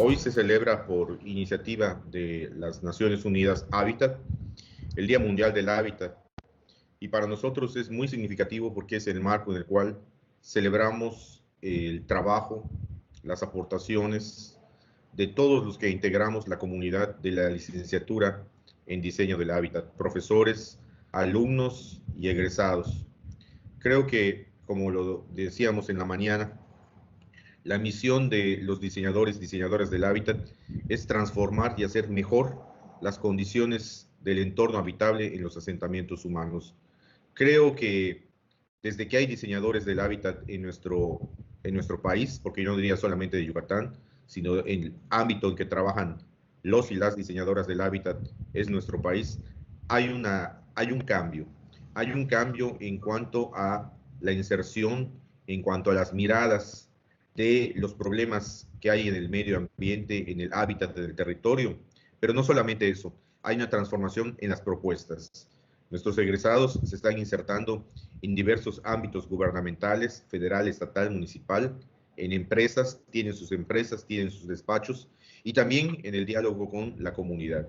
Hoy se celebra por iniciativa de las Naciones Unidas Hábitat, el Día Mundial del Hábitat, y para nosotros es muy significativo porque es el marco en el cual celebramos el trabajo, las aportaciones de todos los que integramos la comunidad de la licenciatura en diseño del hábitat, profesores, alumnos y egresados. Creo que, como lo decíamos en la mañana, la misión de los diseñadores y diseñadoras del hábitat es transformar y hacer mejor las condiciones del entorno habitable en los asentamientos humanos. Creo que desde que hay diseñadores del hábitat en nuestro país, porque yo no diría solamente de Yucatán, sino en el ámbito en que trabajan los y las diseñadoras del hábitat es nuestro país, hay un cambio en cuanto a la inserción, en cuanto a las miradas de los problemas que hay en el medio ambiente, en el hábitat del territorio. Pero no solamente eso, hay una transformación en las propuestas. Nuestros egresados se están insertando en diversos ámbitos gubernamentales, federal, estatal, municipal, en empresas, tienen sus despachos y también en el diálogo con la comunidad.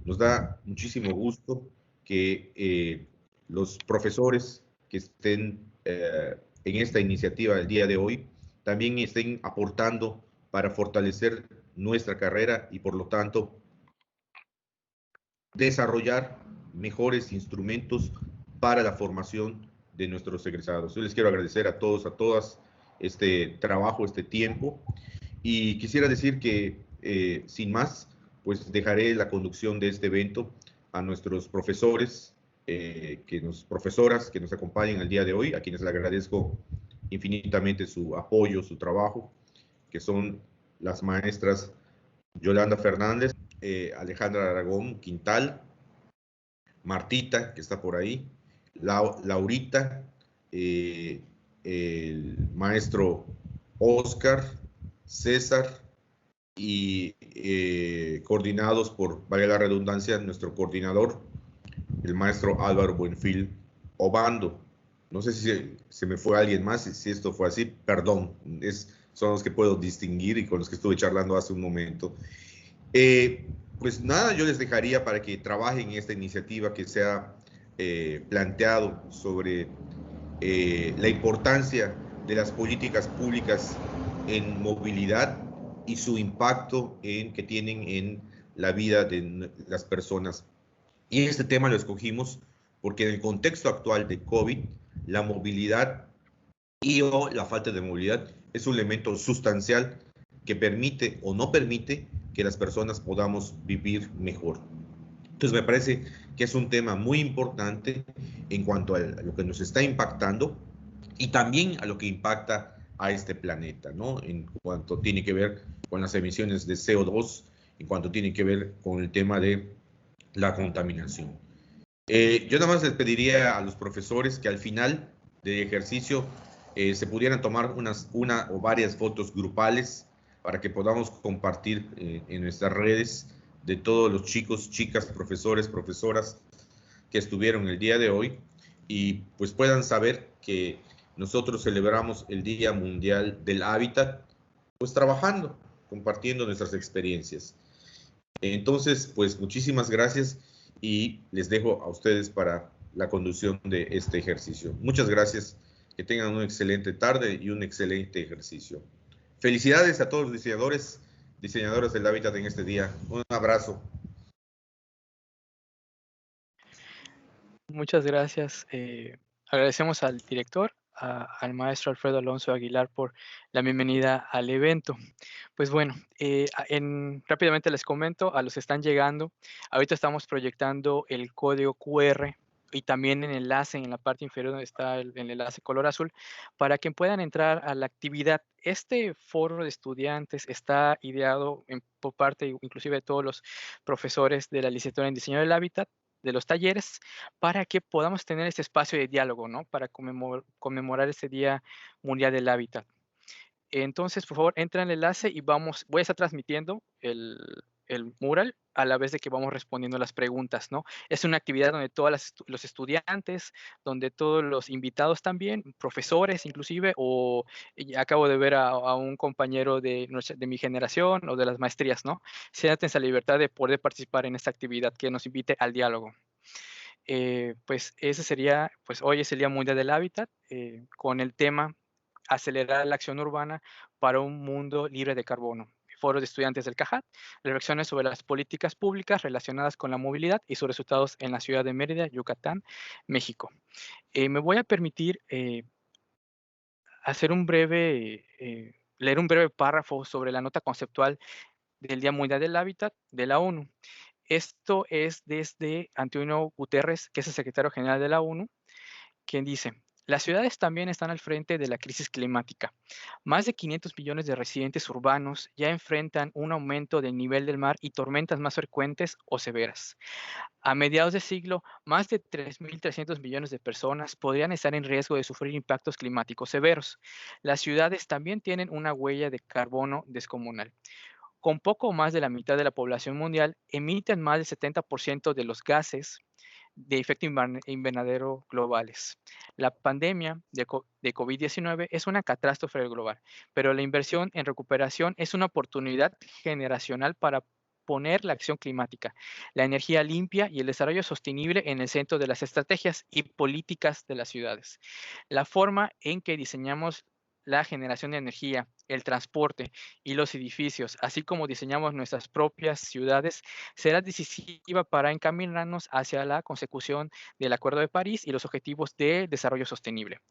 Nos da muchísimo gusto que los profesores que estén en esta iniciativa del día de hoy también estén aportando para fortalecer nuestra carrera y por lo tanto desarrollar mejores instrumentos para la formación de nuestros egresados. Yo les quiero agradecer a todos, a todas este trabajo, este tiempo y quisiera decir que sin más, pues dejaré la conducción de este evento a nuestros profesores, profesoras que nos acompañan el día de hoy, a quienes le agradezco infinitamente su apoyo, su trabajo, que son las maestras Yolanda Fernández, Alejandra Aragón Quintal, Martita, que está por ahí, Laurita, el maestro Oscar, César, y coordinados por, valga la redundancia, nuestro coordinador, el maestro Álvaro Buenfil Obando. No sé si se me fue alguien más, si esto fue así, perdón, son los que puedo distinguir y con los que estuve charlando hace un momento. Pues nada, yo les dejaría para que trabajen en esta iniciativa que se ha planteado sobre la importancia de las políticas públicas en movilidad y su impacto que tienen en la vida de las personas. Y este tema lo escogimos porque en el contexto actual de COVID, la movilidad o la falta de movilidad es un elemento sustancial que permite o no permite que las personas podamos vivir mejor. Entonces me parece que es un tema muy importante en cuanto a lo que nos está impactando y también a lo que impacta a este planeta, ¿no? En cuanto tiene que ver con las emisiones de CO2, en cuanto tiene que ver con el tema de la contaminación. Yo nada más les pediría a los profesores que al final del ejercicio se pudieran tomar una o varias fotos grupales para que podamos compartir en nuestras redes de todos los chicos, chicas, profesores, profesoras que estuvieron el día de hoy y pues puedan saber que nosotros celebramos el Día Mundial del Hábitat pues trabajando, compartiendo nuestras experiencias. Entonces, pues muchísimas gracias y les dejo a ustedes para la conducción de este ejercicio. Muchas gracias, que tengan una excelente tarde y un excelente ejercicio. Felicidades a todos los diseñadores, diseñadoras del hábitat en este día. Un abrazo. Muchas gracias. Agradecemos al director, al maestro Alfredo Alonso Aguilar por la bienvenida al evento. Pues bueno, rápidamente les comento a los que están llegando. Ahorita estamos proyectando el código QR y también el enlace en la parte inferior donde está el enlace color azul para que puedan entrar a la actividad. Este foro de estudiantes está ideado por parte inclusive de todos los profesores de la licenciatura en diseño del hábitat, de los talleres, para que podamos tener este espacio de diálogo, ¿no? Para conmemorar este Día Mundial del Hábitat. Entonces, por favor, entra en el enlace y voy a estar transmitiendo el mural a la vez de que vamos respondiendo las preguntas, ¿no? Es una actividad donde los estudiantes, donde todos los invitados también, profesores inclusive, o acabo de ver a un compañero de mi generación o de las maestrías, ¿no? Siéntate esa libertad de poder participar en esta actividad que nos invite al diálogo. Pues ese sería, pues hoy es el Día Mundial del Hábitat, con el tema acelerar la acción urbana para un mundo libre de carbono. Foro de estudiantes del CAJAT, reflexiones sobre las políticas públicas relacionadas con la movilidad y sus resultados en la ciudad de Mérida, Yucatán, México. Me voy a permitir hacer leer un breve párrafo sobre la nota conceptual del Día Mundial del Hábitat de la ONU. Esto es desde Antonio Guterres, que es el secretario general de la ONU, quien dice: las ciudades también están al frente de la crisis climática. Más de 500 millones de residentes urbanos ya enfrentan un aumento del nivel del mar y tormentas más frecuentes o severas. A mediados de siglo, más de 3.300 millones de personas podrían estar en riesgo de sufrir impactos climáticos severos. Las ciudades también tienen una huella de carbono descomunal. Con poco más de la mitad de la población mundial, emiten más del 70% de los gases de efecto invernadero globales. La pandemia de COVID-19 es una catástrofe global, pero la inversión en recuperación es una oportunidad generacional para poner la acción climática, la energía limpia y el desarrollo sostenible en el centro de las estrategias y políticas de las ciudades. La forma en que diseñamos la generación de energía, el transporte y los edificios, así como diseñamos nuestras propias ciudades, será decisiva para encaminarnos hacia la consecución del Acuerdo de París y los objetivos de desarrollo sostenible.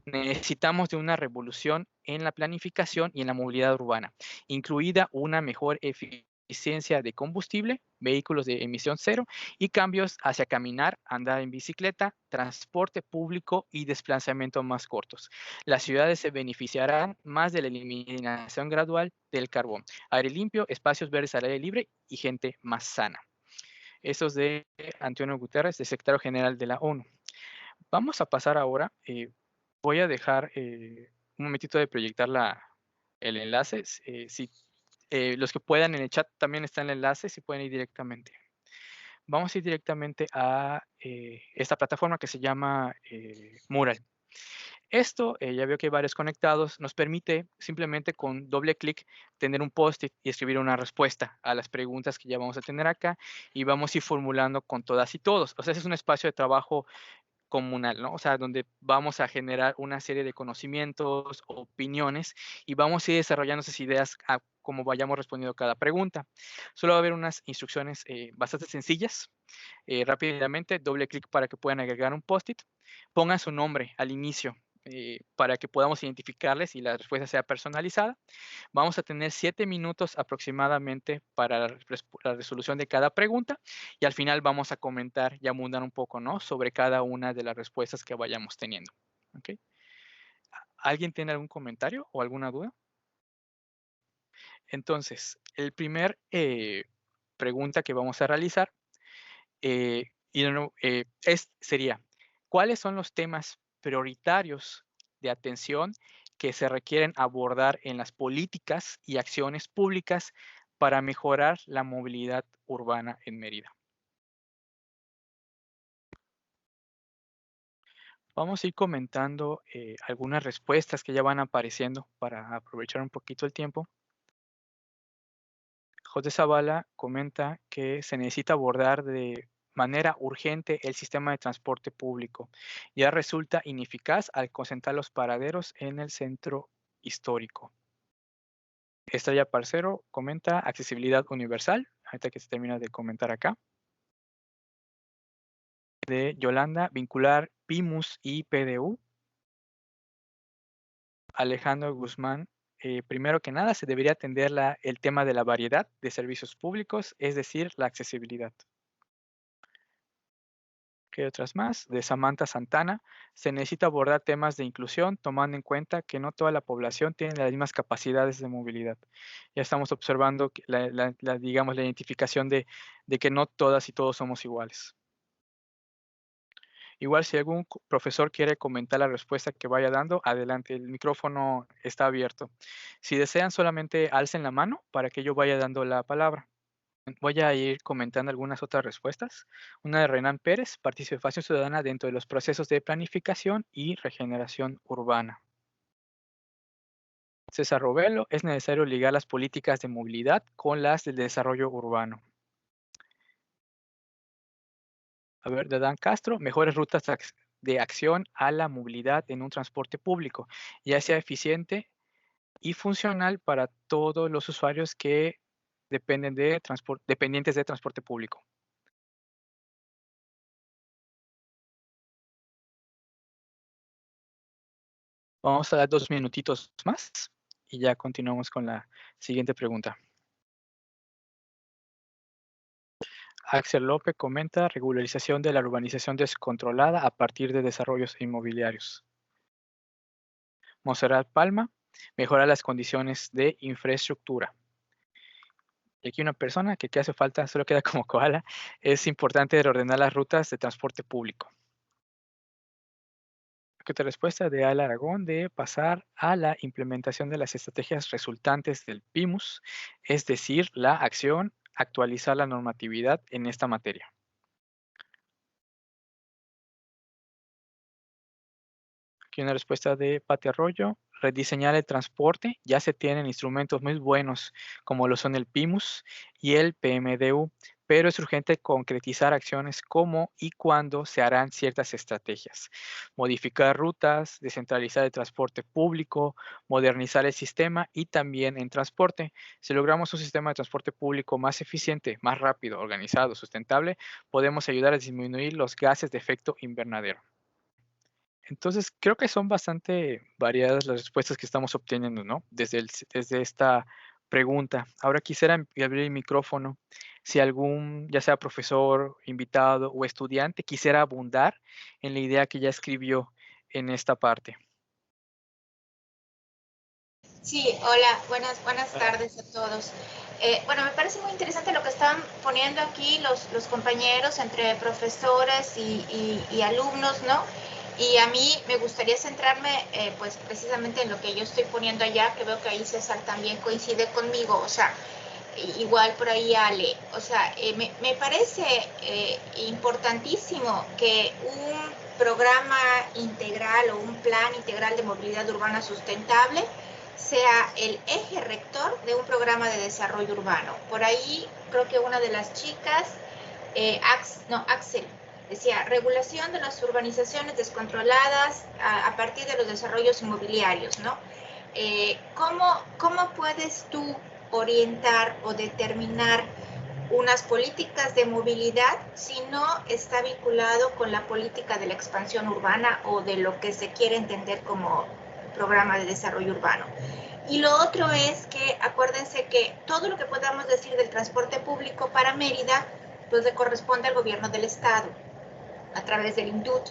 Necesitamos de una revolución en la planificación y en la movilidad urbana, incluida una mejor eficiencia de combustible, vehículos de emisión cero y cambios hacia caminar, andar en bicicleta, transporte público y desplazamiento más cortos. Las ciudades se beneficiarán más de la eliminación gradual del carbón, aire limpio, espacios verdes al aire libre y gente más sana. Eso es de Antonio Guterres, de secretario general de la ONU. Vamos a pasar ahora, voy a dejar un momentito de proyectar el enlace. Si los que puedan en el chat también está el enlace, si pueden ir directamente. Vamos a ir directamente a esta plataforma que se llama Mural. Esto, ya veo que hay varios conectados, nos permite simplemente con doble clic tener un post-it y escribir una respuesta a las preguntas que ya vamos a tener acá y vamos a ir formulando con todas y todos. O sea, ese es un espacio de trabajo comunal, ¿no? O sea, donde vamos a generar una serie de conocimientos, opiniones y vamos a ir desarrollando esas ideas como vayamos respondiendo cada pregunta. Solo va a haber unas instrucciones bastante sencillas. Rápidamente, doble clic para que puedan agregar un post-it. Pongan su nombre al inicio para que podamos identificarles y la respuesta sea personalizada. Vamos a tener 7 minutos aproximadamente para la resolución de cada pregunta y al final vamos a comentar y abundar un poco, ¿no?, sobre cada una de las respuestas que vayamos teniendo. ¿Okay? ¿Alguien tiene algún comentario o alguna duda? Entonces, el primer pregunta que vamos a realizar sería, ¿cuáles son los temas prioritarios de atención que se requieren abordar en las políticas y acciones públicas para mejorar la movilidad urbana en Mérida? Vamos a ir comentando algunas respuestas que ya van apareciendo para aprovechar un poquito el tiempo. José Zavala comenta que se necesita abordar de manera urgente el sistema de transporte público. Ya resulta ineficaz al concentrar los paraderos en el centro histórico. Estrella Parcero comenta accesibilidad universal, ahorita que se termina de comentar acá. De Yolanda, vincular PIMUS y PDU. Alejandro Guzmán, primero que nada se debería atender el tema de la variedad de servicios públicos, es decir, la accesibilidad. ¿Qué otras más? De Samantha Santana, se necesita abordar temas de inclusión tomando en cuenta que no toda la población tiene las mismas capacidades de movilidad. Ya estamos observando digamos, la identificación de que no todas y todos somos iguales. Igual si algún profesor quiere comentar la respuesta que vaya dando, adelante, el micrófono está abierto. Si desean, solamente alcen la mano para que yo vaya dando la palabra. Voy a ir comentando algunas otras respuestas. Una de Renan Pérez, participación ciudadana dentro de los procesos de planificación y regeneración urbana. César Robelo, es necesario ligar las políticas de movilidad con las del desarrollo urbano. A ver, de Dan Castro, mejores rutas de acción a la movilidad en un transporte público, ya sea eficiente y funcional para todos los usuarios que dependientes de transporte público. Vamos a dar 2 minutitos más y ya continuamos con la siguiente pregunta. Axel López comenta regularización de la urbanización descontrolada a partir de desarrollos inmobiliarios. Monserrat Palma, mejorar las condiciones de infraestructura. Y aquí una persona que hace falta, solo queda como koala, es importante reordenar las rutas de transporte público. Aquí otra respuesta de Al Aragón de pasar a la implementación de las estrategias resultantes del PIMUS, es decir, la acción, actualizar la normatividad en esta materia. Aquí una respuesta de Pati Arroyo, rediseñar el transporte, ya se tienen instrumentos muy buenos como lo son el PIMUS y el PMDU, pero es urgente concretizar acciones cómo y cuándo se harán ciertas estrategias. Modificar rutas, descentralizar el transporte público, modernizar el sistema y también en transporte. Si logramos un sistema de transporte público más eficiente, más rápido, organizado, sustentable, podemos ayudar a disminuir los gases de efecto invernadero. Entonces, creo que son bastante variadas las respuestas que estamos obteniendo, ¿no? Desde esta pregunta. Ahora quisiera abrir el micrófono. Si algún, ya sea profesor, invitado o estudiante, quisiera abundar en la idea que ya escribió en esta parte. Sí, hola, buenas tardes a todos. Bueno, me parece muy interesante lo que están poniendo aquí los compañeros entre profesores y alumnos, ¿no? Y a mí me gustaría centrarme, pues precisamente en lo que yo estoy poniendo allá, que veo que ahí César también coincide conmigo, o sea, igual por ahí Ale, o sea, me parece importantísimo que un programa integral o un plan integral de movilidad urbana sustentable sea el eje rector de un programa de desarrollo urbano. Por ahí creo que una de las chicas, Axel, decía, regulación de las urbanizaciones descontroladas a partir de los desarrollos inmobiliarios, ¿no? ¿Cómo puedes tú orientar o determinar unas políticas de movilidad si no está vinculado con la política de la expansión urbana o de lo que se quiere entender como programa de desarrollo urbano? Y lo otro es que acuérdense que todo lo que podamos decir del transporte público para Mérida pues le corresponde al gobierno del estado a través del INDUT.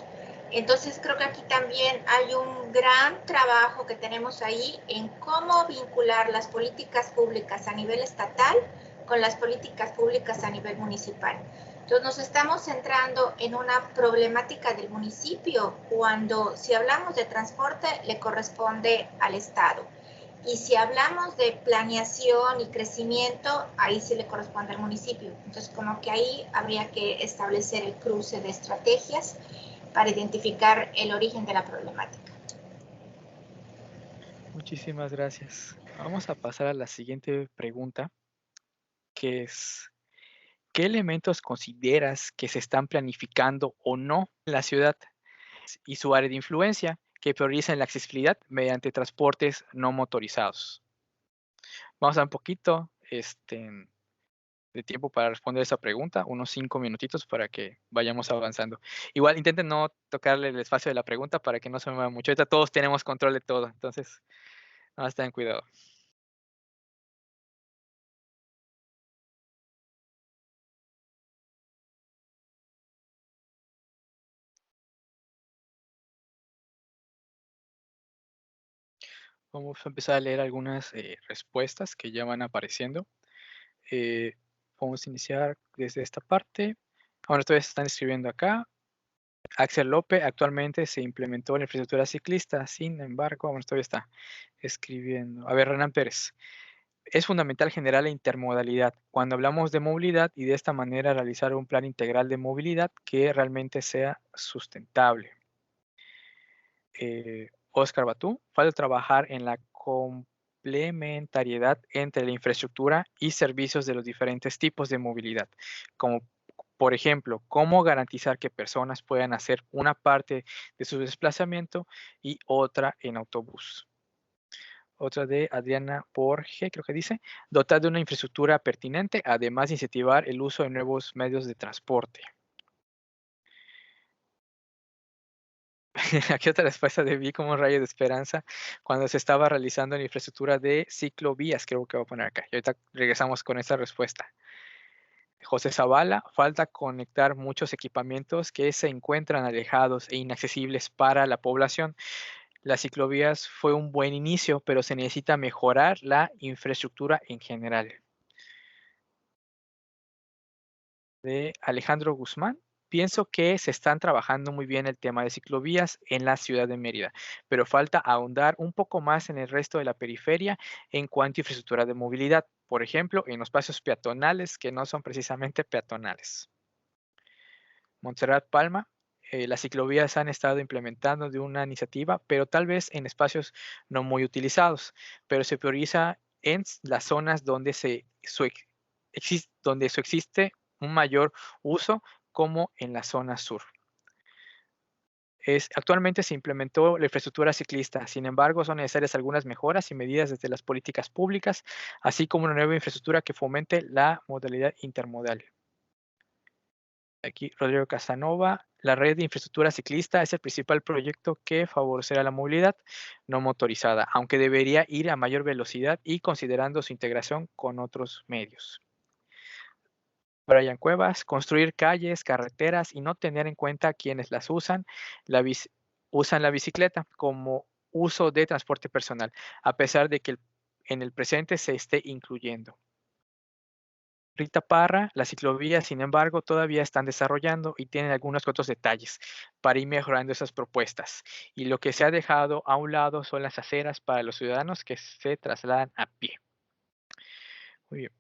Entonces creo que aquí también hay un gran trabajo que tenemos ahí en cómo vincular las políticas públicas a nivel estatal con las políticas públicas a nivel municipal. Entonces nos estamos centrando en una problemática del municipio cuando si hablamos de transporte le corresponde al Estado. Y si hablamos de planeación y crecimiento, ahí sí le corresponde al municipio. Entonces, como que ahí habría que establecer el cruce de estrategias para identificar el origen de la problemática. Muchísimas gracias. Vamos a pasar a la siguiente pregunta, que es, ¿qué elementos consideras que se están planificando o no en la ciudad y su área de influencia que priorizan la accesibilidad mediante transportes no motorizados? Vamos a dar un poquito de tiempo para responder esa pregunta, unos 5 minutitos para que vayamos avanzando. Igual intenten no tocarle el espacio de la pregunta para que no se mueva mucho. Ahorita todos tenemos control de todo, entonces nada más ten cuidado. Vamos a empezar a leer algunas respuestas que ya van apareciendo. Vamos a iniciar desde esta parte. Ahora ustedes están escribiendo acá. Axel López, actualmente se implementó la infraestructura ciclista, sin embargo, bueno, todavía está escribiendo. A ver, Renan Pérez. Es fundamental generar la intermodalidad cuando hablamos de movilidad y de esta manera realizar un plan integral de movilidad que realmente sea sustentable. Oscar Batú, falta trabajar en la complementariedad entre la infraestructura y servicios de los diferentes tipos de movilidad, como por ejemplo, cómo garantizar que personas puedan hacer una parte de su desplazamiento y otra en autobús. Otra de Adriana Borge, creo que dice, dotar de una infraestructura pertinente, además de incentivar el uso de nuevos medios de transporte. Aquí otra respuesta de Vi como un rayo de esperanza cuando se estaba realizando la infraestructura de ciclovías, creo que voy a poner acá. Y ahorita regresamos con esta respuesta. José Zavala, falta conectar muchos equipamientos que se encuentran alejados e inaccesibles para la población. Las ciclovías fue un buen inicio, pero se necesita mejorar la infraestructura en general. De Alejandro Guzmán, pienso que se están trabajando muy bien el tema de ciclovías en la ciudad de Mérida, pero falta ahondar un poco más en el resto de la periferia en cuanto a infraestructura de movilidad, por ejemplo, en los pasos peatonales que no son precisamente peatonales. Montserrat Palma, las ciclovías han estado implementando de una iniciativa, pero tal vez en espacios no muy utilizados, pero se prioriza en las zonas donde existe un mayor uso, como en la zona sur. Actualmente se implementó la infraestructura ciclista, sin embargo, son necesarias algunas mejoras y medidas desde las políticas públicas, así como una nueva infraestructura que fomente la modalidad intermodal. Aquí Rodrigo Casanova, la red de infraestructura ciclista es el principal proyecto que favorecerá la movilidad no motorizada, aunque debería ir a mayor velocidad y considerando su integración con otros medios. Brian Cuevas, construir calles, carreteras y no tener en cuenta quienes las usan la bicicleta como uso de transporte personal, a pesar de que en el presente se esté incluyendo. Rita Parra, las ciclovías, sin embargo, todavía están desarrollando y tienen algunos otros detalles para ir mejorando esas propuestas. Y lo que se ha dejado a un lado son las aceras para los ciudadanos que se trasladan a pie. Muy bien.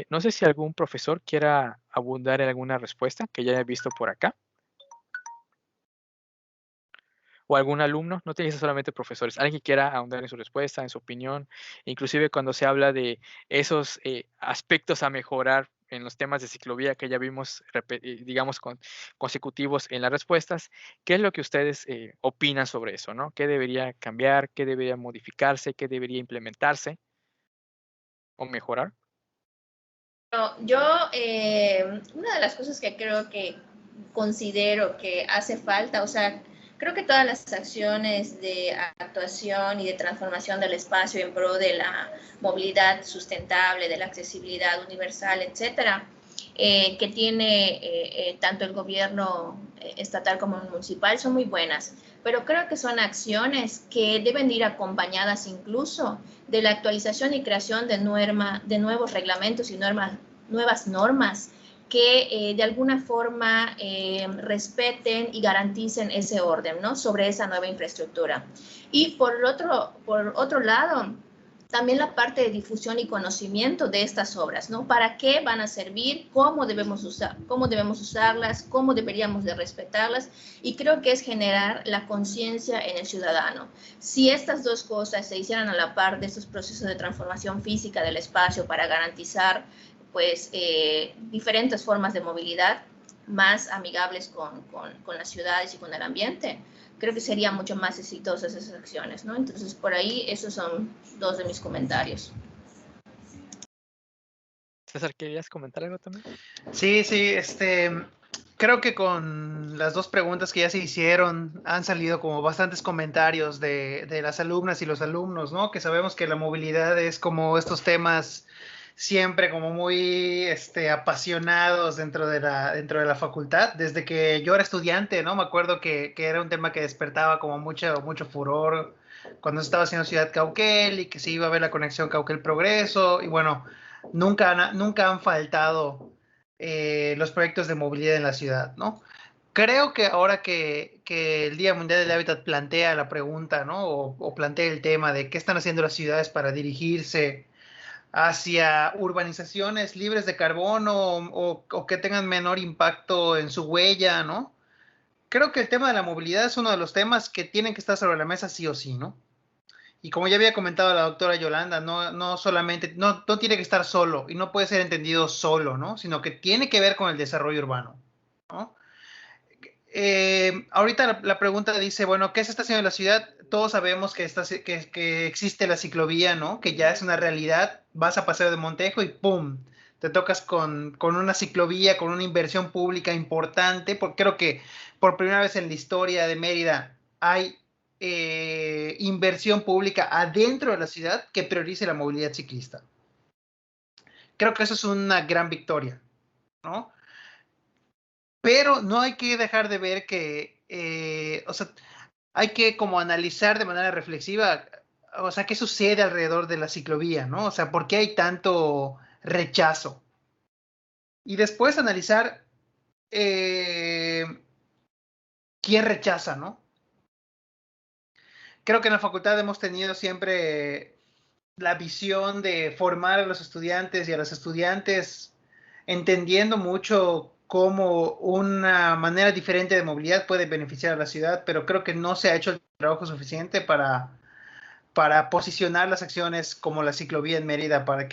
No sé si algún profesor quiera abundar en alguna respuesta que ya haya visto por acá. O algún alumno, no tiene que ser solamente profesores, alguien que quiera ahondar en su respuesta, en su opinión, inclusive cuando se habla de esos aspectos a mejorar en los temas de ciclovía que ya vimos, digamos, consecutivos en las respuestas, ¿qué es lo que ustedes opinan sobre eso, ¿no? ¿Qué debería cambiar? ¿Qué debería modificarse? ¿Qué debería implementarse o mejorar? Yo, una de las cosas que creo que considero que hace falta, o sea, creo que todas las acciones de actuación y de transformación del espacio en pro de la movilidad sustentable, de la accesibilidad universal, etcétera, que tiene tanto el gobierno estatal como el municipal son muy buenas, pero creo que son acciones que deben ir acompañadas incluso de la actualización y creación de nuevos reglamentos y nuevas normas que de alguna forma respeten y garanticen ese orden, ¿no? Sobre esa nueva infraestructura. Y por otro lado, también la parte de difusión y conocimiento de estas obras, ¿no? ¿Para qué van a servir? ¿Cómo debemos usarlas? ¿Cómo deberíamos de respetarlas? Y creo que es generar la conciencia en el ciudadano. Si estas dos cosas se hicieran a la par de estos procesos de transformación física del espacio para garantizar, pues, diferentes formas de movilidad más amigables con las ciudades y con el ambiente, creo que serían mucho más exitosas esas acciones, ¿no? Entonces, por ahí, esos son dos de mis comentarios. César, ¿querías comentar algo también? Sí, creo que con las dos preguntas que ya se hicieron han salido como bastantes comentarios de las alumnas y los alumnos, ¿no? Que sabemos que la movilidad es como estos temas siempre como muy apasionados dentro de la facultad. Desde que yo era estudiante, ¿no? Me acuerdo que era un tema que despertaba como mucho furor cuando estaba haciendo Ciudad Cauquel y que se iba a ver la conexión Cauquel-Progreso. Y bueno, nunca han faltado los proyectos de movilidad en la ciudad, ¿no? Creo que ahora que el Día Mundial del Hábitat plantea la pregunta, ¿no? O plantea el tema de qué están haciendo las ciudades para dirigirse hacia urbanizaciones libres de carbono o que tengan menor impacto en su huella, ¿no? Creo que el tema de la movilidad es uno de los temas que tienen que estar sobre la mesa sí o sí, ¿no? Y como ya había comentado la doctora Yolanda, no solamente, no tiene que estar solo y no puede ser entendido solo, ¿no? Sino que tiene que ver con el desarrollo urbano, ¿no? Ahorita la pregunta dice, bueno, ¿qué se está haciendo en la ciudad? Todos sabemos que existe la ciclovía, ¿no? Que ya es una realidad. Vas a Paseo de Montejo y ¡pum! Te tocas con una ciclovía, con una inversión pública importante, porque creo que por primera vez en la historia de Mérida hay inversión pública adentro de la ciudad que priorice la movilidad ciclista. Creo que eso es una gran victoria, ¿no? Pero no hay que dejar de ver que, o sea, hay que como analizar de manera reflexiva, o sea, qué sucede alrededor de la ciclovía, ¿no? O sea, ¿por qué hay tanto rechazo? Y después analizar quién rechaza, ¿no? Creo que en la facultad hemos tenido siempre la visión de formar a los estudiantes y a las estudiantes entendiendo mucho cómo una manera diferente de movilidad puede beneficiar a la ciudad, pero creo que no se ha hecho el trabajo suficiente para posicionar las acciones como la ciclovía en Mérida para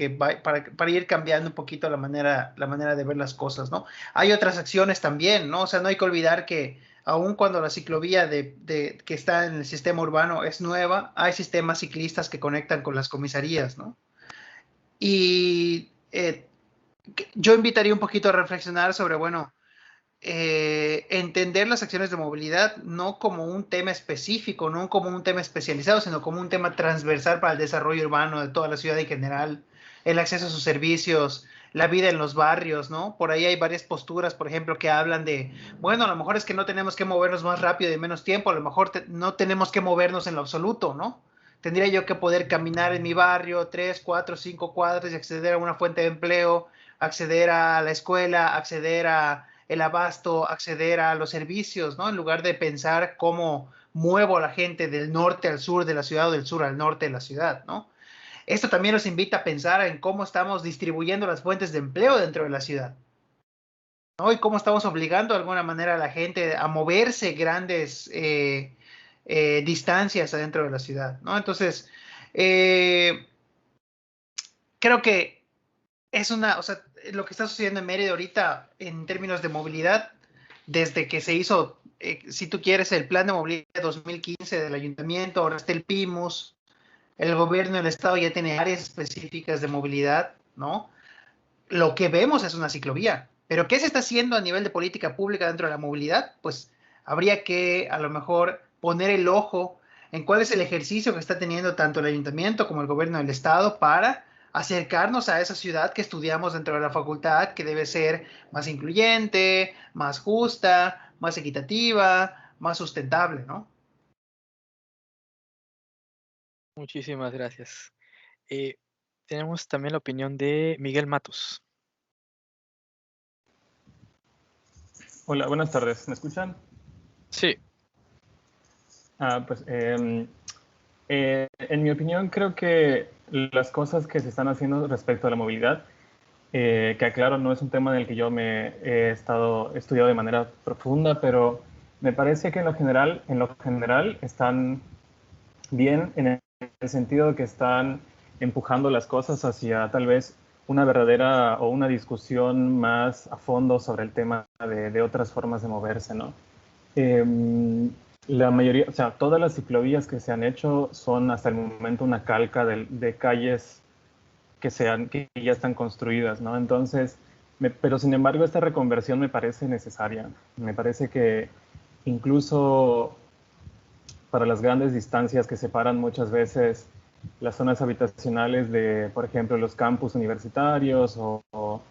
ir cambiando un poquito la manera de ver las cosas, ¿no? Hay otras acciones también, ¿no? O sea, no hay que olvidar que aun cuando la ciclovía que está en el sistema urbano es nueva, hay sistemas ciclistas que conectan con las comisarías, ¿no? Y yo invitaría un poquito a reflexionar sobre, bueno, entender las acciones de movilidad no como un tema específico, no como un tema especializado, sino como un tema transversal para el desarrollo urbano de toda la ciudad en general, el acceso a sus servicios, la vida en los barrios, ¿no? Por ahí hay varias posturas, por ejemplo, que hablan de, bueno, a lo mejor es que no tenemos que movernos más rápido y en menos tiempo, a lo mejor no tenemos que movernos en lo absoluto, ¿no? Tendría yo que poder caminar en mi barrio 3, 4, 5 cuadras y acceder a una fuente de empleo, acceder a la escuela, acceder a el abasto, acceder a los servicios, ¿no? En lugar de pensar cómo muevo a la gente del norte al sur de la ciudad o del sur al norte de la ciudad, ¿no? Esto también nos invita a pensar en cómo estamos distribuyendo las fuentes de empleo dentro de la ciudad, ¿no? Y cómo estamos obligando de alguna manera a la gente a moverse grandes distancias adentro de la ciudad, ¿no? Entonces, creo que es o sea, lo que está sucediendo en Mérida ahorita en términos de movilidad, desde que se hizo, si tú quieres, el plan de movilidad de 2015 del ayuntamiento, ahora está el PIMUS, el gobierno del estado ya tiene áreas específicas de movilidad, ¿no? Lo que vemos es una ciclovía, pero ¿qué se está haciendo a nivel de política pública dentro de la movilidad? Pues habría que a lo mejor poner el ojo en cuál es el ejercicio que está teniendo tanto el ayuntamiento como el gobierno del estado para acercarnos a esa ciudad que estudiamos dentro de la facultad, que debe ser más incluyente, más justa, más equitativa, más sustentable, ¿no? Muchísimas gracias. Tenemos también la opinión de Miguel Matos. Hola, buenas tardes. ¿Me escuchan? Sí. Pues en mi opinión creo que las cosas que se están haciendo respecto a la movilidad, que aclaro no es un tema en el que yo me he estudiado de manera profunda, pero me parece que en lo general están bien en el sentido de que están empujando las cosas hacia tal vez una verdadera o una discusión más a fondo sobre el tema de otras formas de moverse, ¿no? La mayoría, o sea, todas las ciclovías que se han hecho son hasta el momento una calca de calles que ya están construidas, ¿no? Entonces, pero sin embargo esta reconversión me parece necesaria. Me parece que incluso para las grandes distancias que separan muchas veces las zonas habitacionales de, por ejemplo, los campus universitarios o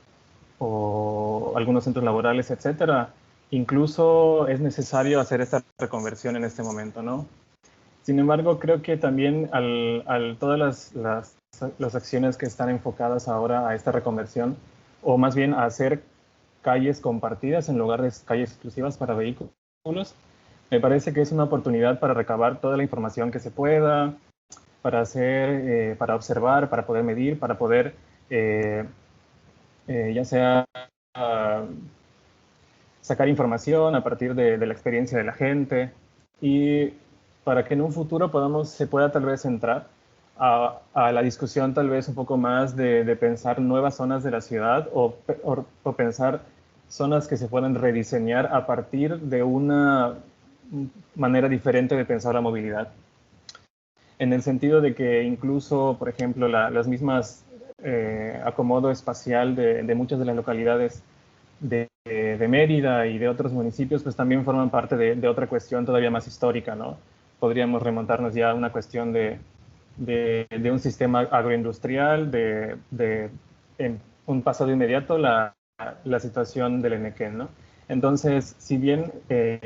algunos centros laborales, etcétera, incluso es necesario hacer esta reconversión en este momento, ¿no? Sin embargo, creo que también todas las acciones que están enfocadas ahora a esta reconversión, o más bien a hacer calles compartidas en lugar de calles exclusivas para vehículos, me parece que es una oportunidad para recabar toda la información que se pueda, para observar, para poder medir, para poder, ya sea sacar información a partir de la experiencia de la gente, y para que en un futuro se pueda tal vez entrar a la discusión tal vez un poco más de pensar nuevas zonas de la ciudad o pensar zonas que se puedan rediseñar a partir de una manera diferente de pensar la movilidad. En el sentido de que incluso, por ejemplo, las mismas acomodo espacial de muchas de las localidades de Mérida y de otros municipios, pues también forman parte de otra cuestión todavía más histórica, ¿no? Podríamos remontarnos ya a una cuestión de un sistema agroindustrial, en un pasado inmediato, la situación del Enequén, ¿no? Entonces, si bien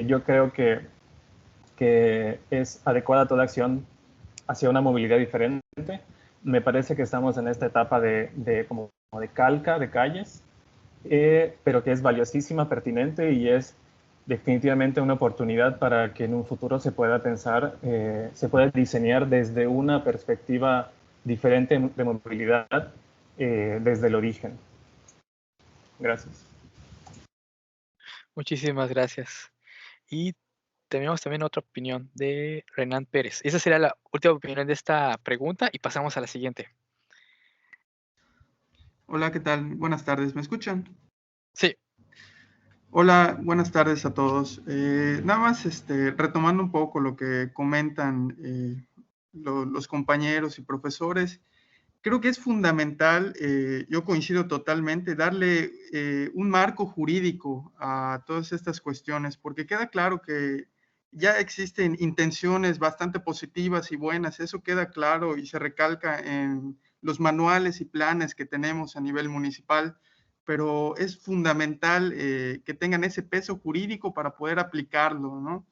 yo creo que es adecuada toda acción hacia una movilidad diferente, me parece que estamos en esta etapa como de calca de calles, pero que es valiosísima, pertinente, y es definitivamente una oportunidad para que en un futuro se pueda pensar, se pueda diseñar desde una perspectiva diferente de movilidad, desde el origen. Gracias. Muchísimas gracias. Y tenemos también otra opinión de Renan Pérez. Esa sería la última opinión de esta pregunta y pasamos a la siguiente. Hola, ¿qué tal? Buenas tardes, ¿me escuchan? Sí. Hola, buenas tardes a todos. Nada más retomando un poco lo que comentan los compañeros y profesores, creo que es fundamental, yo coincido totalmente, darle un marco jurídico a todas estas cuestiones, porque queda claro que ya existen intenciones bastante positivas y buenas, eso queda claro y se recalca en los manuales y planes que tenemos a nivel municipal, pero es fundamental que tengan ese peso jurídico para poder aplicarlo, ¿no?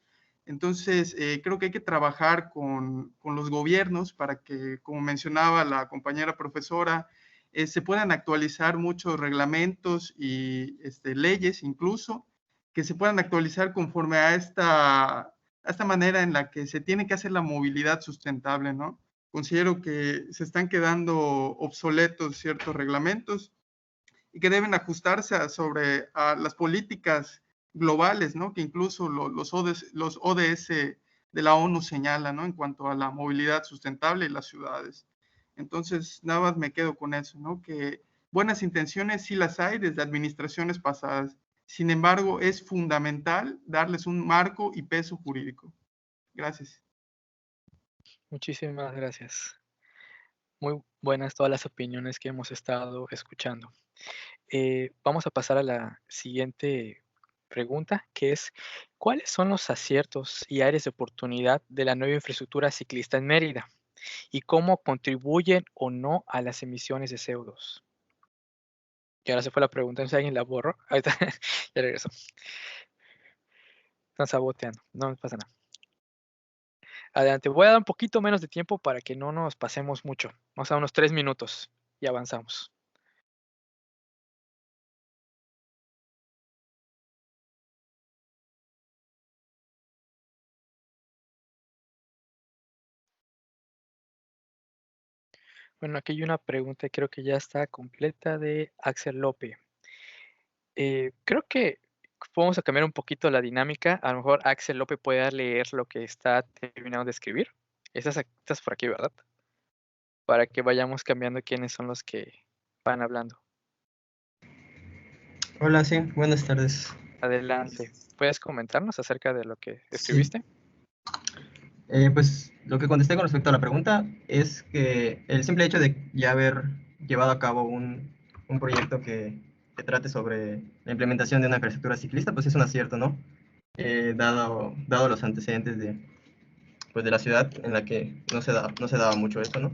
Entonces, creo que hay que trabajar con los gobiernos para que, como mencionaba la compañera profesora, se puedan actualizar muchos reglamentos y leyes incluso, que se puedan actualizar conforme a esta manera en la que se tiene que hacer la movilidad sustentable, ¿no? Considero que se están quedando obsoletos ciertos reglamentos y que deben ajustarse a las políticas globales, ¿no? Que incluso los ODS de la ONU señalan, ¿no? En cuanto a la movilidad sustentable en las ciudades. Entonces, nada más me quedo con eso, ¿no? Que buenas intenciones sí las hay desde administraciones pasadas. Sin embargo, es fundamental darles un marco y peso jurídico. Gracias. Muchísimas gracias. Muy buenas todas las opiniones que hemos estado escuchando. Vamos a pasar a la siguiente pregunta, que es, ¿cuáles son los aciertos y áreas de oportunidad de la nueva infraestructura ciclista en Mérida? ¿Y cómo contribuyen o no a las emisiones de CO2? Y ahora se fue la pregunta, no sé si alguien la borró. Ahí está, ya regresó. Están saboteando, no pasa nada. Adelante, voy a dar un poquito menos de tiempo para que no nos pasemos mucho. Vamos a unos 3 minutos y avanzamos. Bueno, aquí hay una pregunta, creo que ya está completa, de Axel López. Creo que vamos a cambiar un poquito la dinámica. A lo mejor Axel López puede leer lo que está terminando de escribir. Estás por aquí, ¿verdad? Para que vayamos cambiando quiénes son los que van hablando. Hola, sí, buenas tardes. Adelante. ¿Puedes comentarnos acerca de lo que escribiste? Sí. Pues lo que contesté con respecto a la pregunta es que el simple hecho de ya haber llevado a cabo un proyecto que trate sobre la implementación de una infraestructura ciclista, pues es un acierto, ¿no? Dado los antecedentes de la ciudad en la que no se daba mucho esto, ¿no?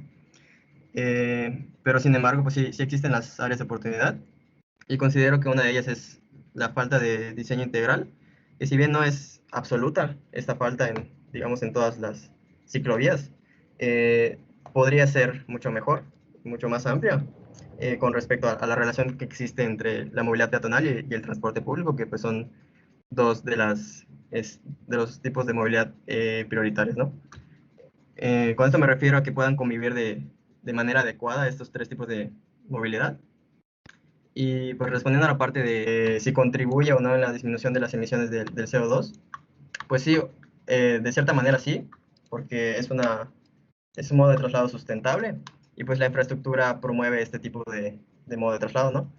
Pero sin embargo, pues sí existen las áreas de oportunidad, y considero que una de ellas es la falta de diseño integral, que si bien no es absoluta esta falta en todas las ciclovías, podría ser mucho mejor, mucho más amplia, con respecto a la relación que existe entre la movilidad peatonal y el transporte público, que pues son dos de los tipos de movilidad prioritarios, ¿no? Con esto me refiero a que puedan convivir de manera adecuada estos tres tipos de movilidad. Y pues respondiendo a la parte de si contribuye o no en la disminución de las emisiones del CO2, pues sí, de cierta manera sí, porque es un modo de traslado sustentable y pues la infraestructura promueve este tipo de modo de traslado, ¿no?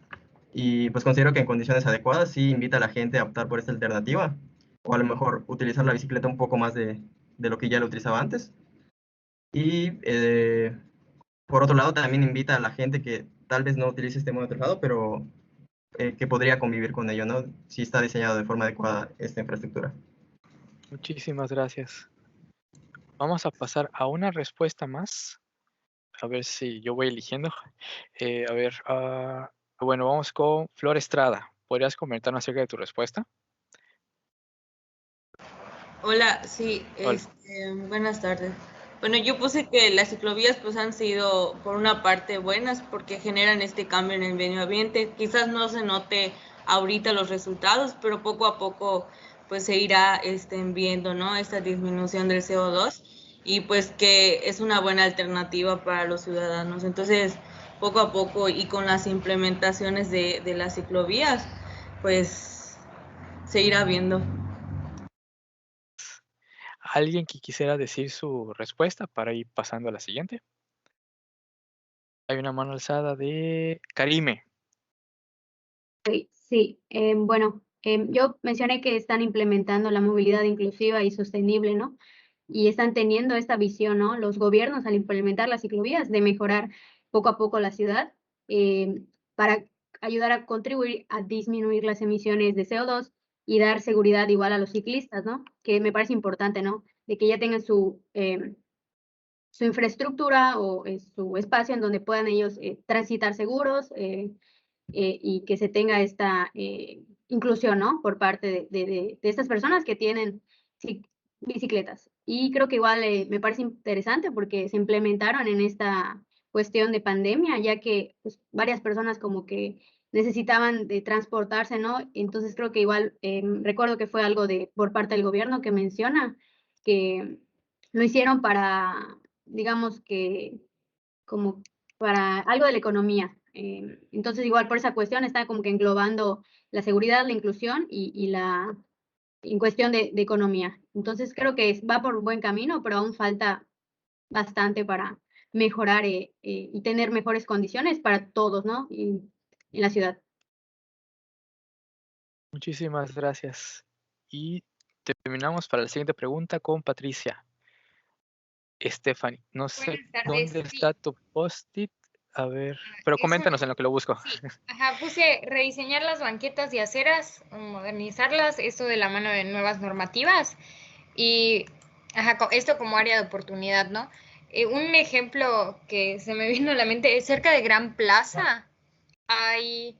Y pues considero que en condiciones adecuadas sí invita a la gente a optar por esta alternativa o a lo mejor utilizar la bicicleta un poco más de lo que ya lo utilizaba antes. Y por otro lado también invita a la gente que tal vez no utilice este modo de traslado, pero que podría convivir con ello, ¿no? Si está diseñado de forma adecuada esta infraestructura. Muchísimas gracias. Vamos a pasar a una respuesta más. A ver si yo voy eligiendo. A ver, bueno, vamos con Flor Estrada. ¿Podrías comentarnos acerca de tu respuesta? Hola, sí, Hola. buenas tardes. Bueno, yo puse que las ciclovías pues han sido por una parte buenas porque generan este cambio en el medio ambiente. Quizás no se note ahorita los resultados, pero poco a poco pues se irá viendo, ¿no? Esta disminución del CO2 y pues que es una buena alternativa para los ciudadanos. Entonces, poco a poco y con las implementaciones de las ciclovías, pues se irá viendo. ¿Alguien que quisiera decir su respuesta para ir pasando a la siguiente? Hay una mano alzada de Karime. Sí, bueno, yo mencioné que están implementando la movilidad inclusiva y sostenible, ¿no? Y están teniendo esta visión, ¿no? Los gobiernos al implementar las ciclovías de mejorar poco a poco la ciudad para ayudar a contribuir a disminuir las emisiones de CO2 y dar seguridad igual a los ciclistas, ¿no? Que me parece importante, ¿no? De que ya tengan su infraestructura o su espacio en donde puedan ellos transitar seguros, y que se tenga esta inclusión, ¿no? Por parte de estas personas que tienen bicicletas. Y creo que igual me parece interesante porque se implementaron en esta cuestión de pandemia, ya que pues, varias personas como que necesitaban de transportarse, ¿no? Entonces creo que igual recuerdo que fue algo por parte del gobierno que menciona que lo hicieron para, digamos que como para algo de la economía. Entonces, igual por esa cuestión está como que englobando la seguridad, la inclusión y la en cuestión de economía. Entonces, creo que va por un buen camino, pero aún falta bastante para mejorar y tener mejores condiciones para todos, ¿no? Y en la ciudad. Muchísimas gracias. Y terminamos para la siguiente pregunta con Patricia. Stephanie, no sé Buenas tardes, dónde está tu post-it. A ver, pero coméntanos en lo que lo busco. Sí, ajá, puse rediseñar las banquetas y aceras, modernizarlas, esto de la mano de nuevas normativas y ajá, esto como área de oportunidad, ¿no? Un ejemplo que se me vino a la mente es cerca de Gran Plaza hay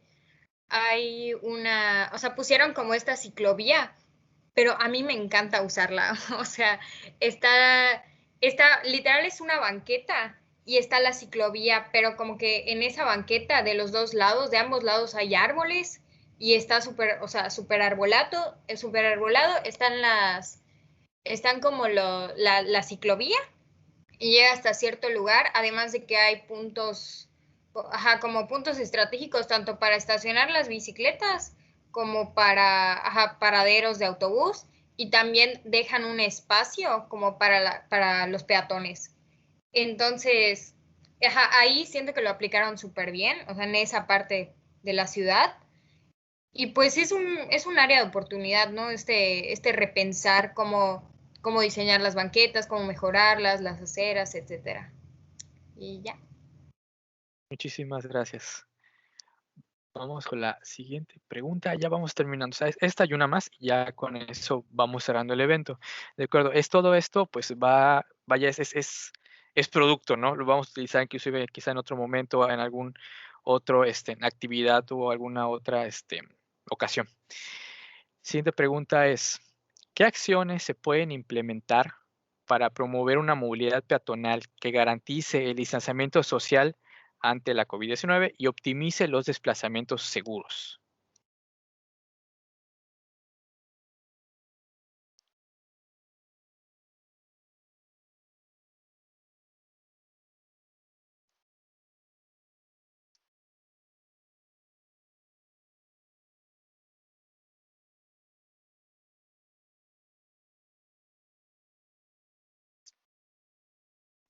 una, o sea, pusieron como esta ciclovía, pero a mí me encanta usarla, o sea, está, literal es una banqueta y está la ciclovía, pero como que en esa banqueta de los dos lados, de ambos lados hay árboles y está súper, o sea, súper arbolado, están como la ciclovía y llega hasta cierto lugar, además de que hay puntos, ajá, como puntos estratégicos tanto para estacionar las bicicletas como para paraderos de autobús y también dejan un espacio como para los peatones. Entonces, ajá, ahí siento que lo aplicaron súper bien, o sea, en esa parte de la ciudad. Y pues es un área de oportunidad, ¿no? Este repensar cómo diseñar las banquetas, cómo mejorarlas, las aceras, etcétera. Y ya. Muchísimas gracias. Vamos con la siguiente pregunta. Ya vamos terminando. O sea, esta y una más, y ya con eso vamos cerrando el evento. De acuerdo, es todo esto, pues vaya, es producto, ¿no? Lo vamos a utilizar inclusive quizá en otro momento, en algún otro actividad o alguna otra ocasión. Siguiente pregunta es, ¿qué acciones se pueden implementar para promover una movilidad peatonal que garantice el distanciamiento social ante la COVID-19 y optimice los desplazamientos seguros?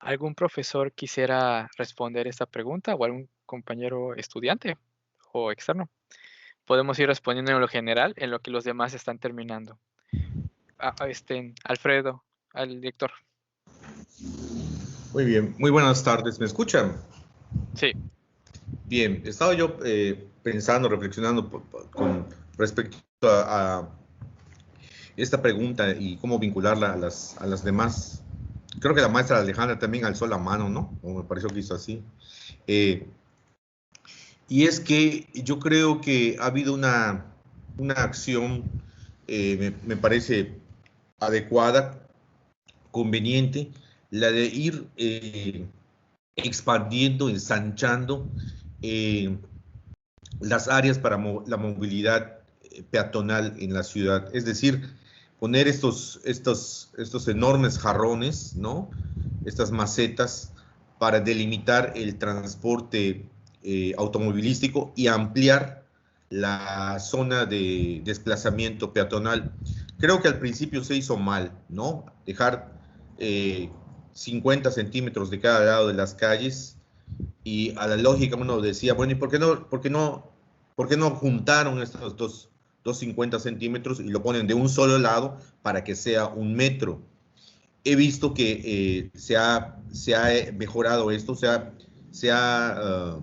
¿Algún profesor quisiera responder esta pregunta o algún compañero estudiante o externo? Podemos ir respondiendo en lo general, en lo que los demás están terminando. Alfredo, al director. Muy bien, muy buenas tardes. ¿Me escuchan? Sí. Bien, estaba yo pensando, reflexionando con respecto a esta pregunta y cómo vincularla a las demás. Creo que la maestra Alejandra también alzó la mano, ¿no? O me pareció que hizo así. Y es que yo creo que ha habido una acción, me parece adecuada, conveniente, la de ir expandiendo, ensanchando las áreas para la movilidad peatonal en la ciudad. Es decir, poner estos enormes jarrones, ¿no? Estas macetas para delimitar el transporte automovilístico y ampliar la zona de desplazamiento peatonal. Creo que al principio se hizo mal, ¿no? Dejar 50 centímetros de cada lado de las calles, y a la lógica uno decía, bueno, ¿y por qué no juntaron estos dos 50 centímetros y lo ponen de un solo lado para que sea 1 metro? He visto que se ha mejorado esto, se ha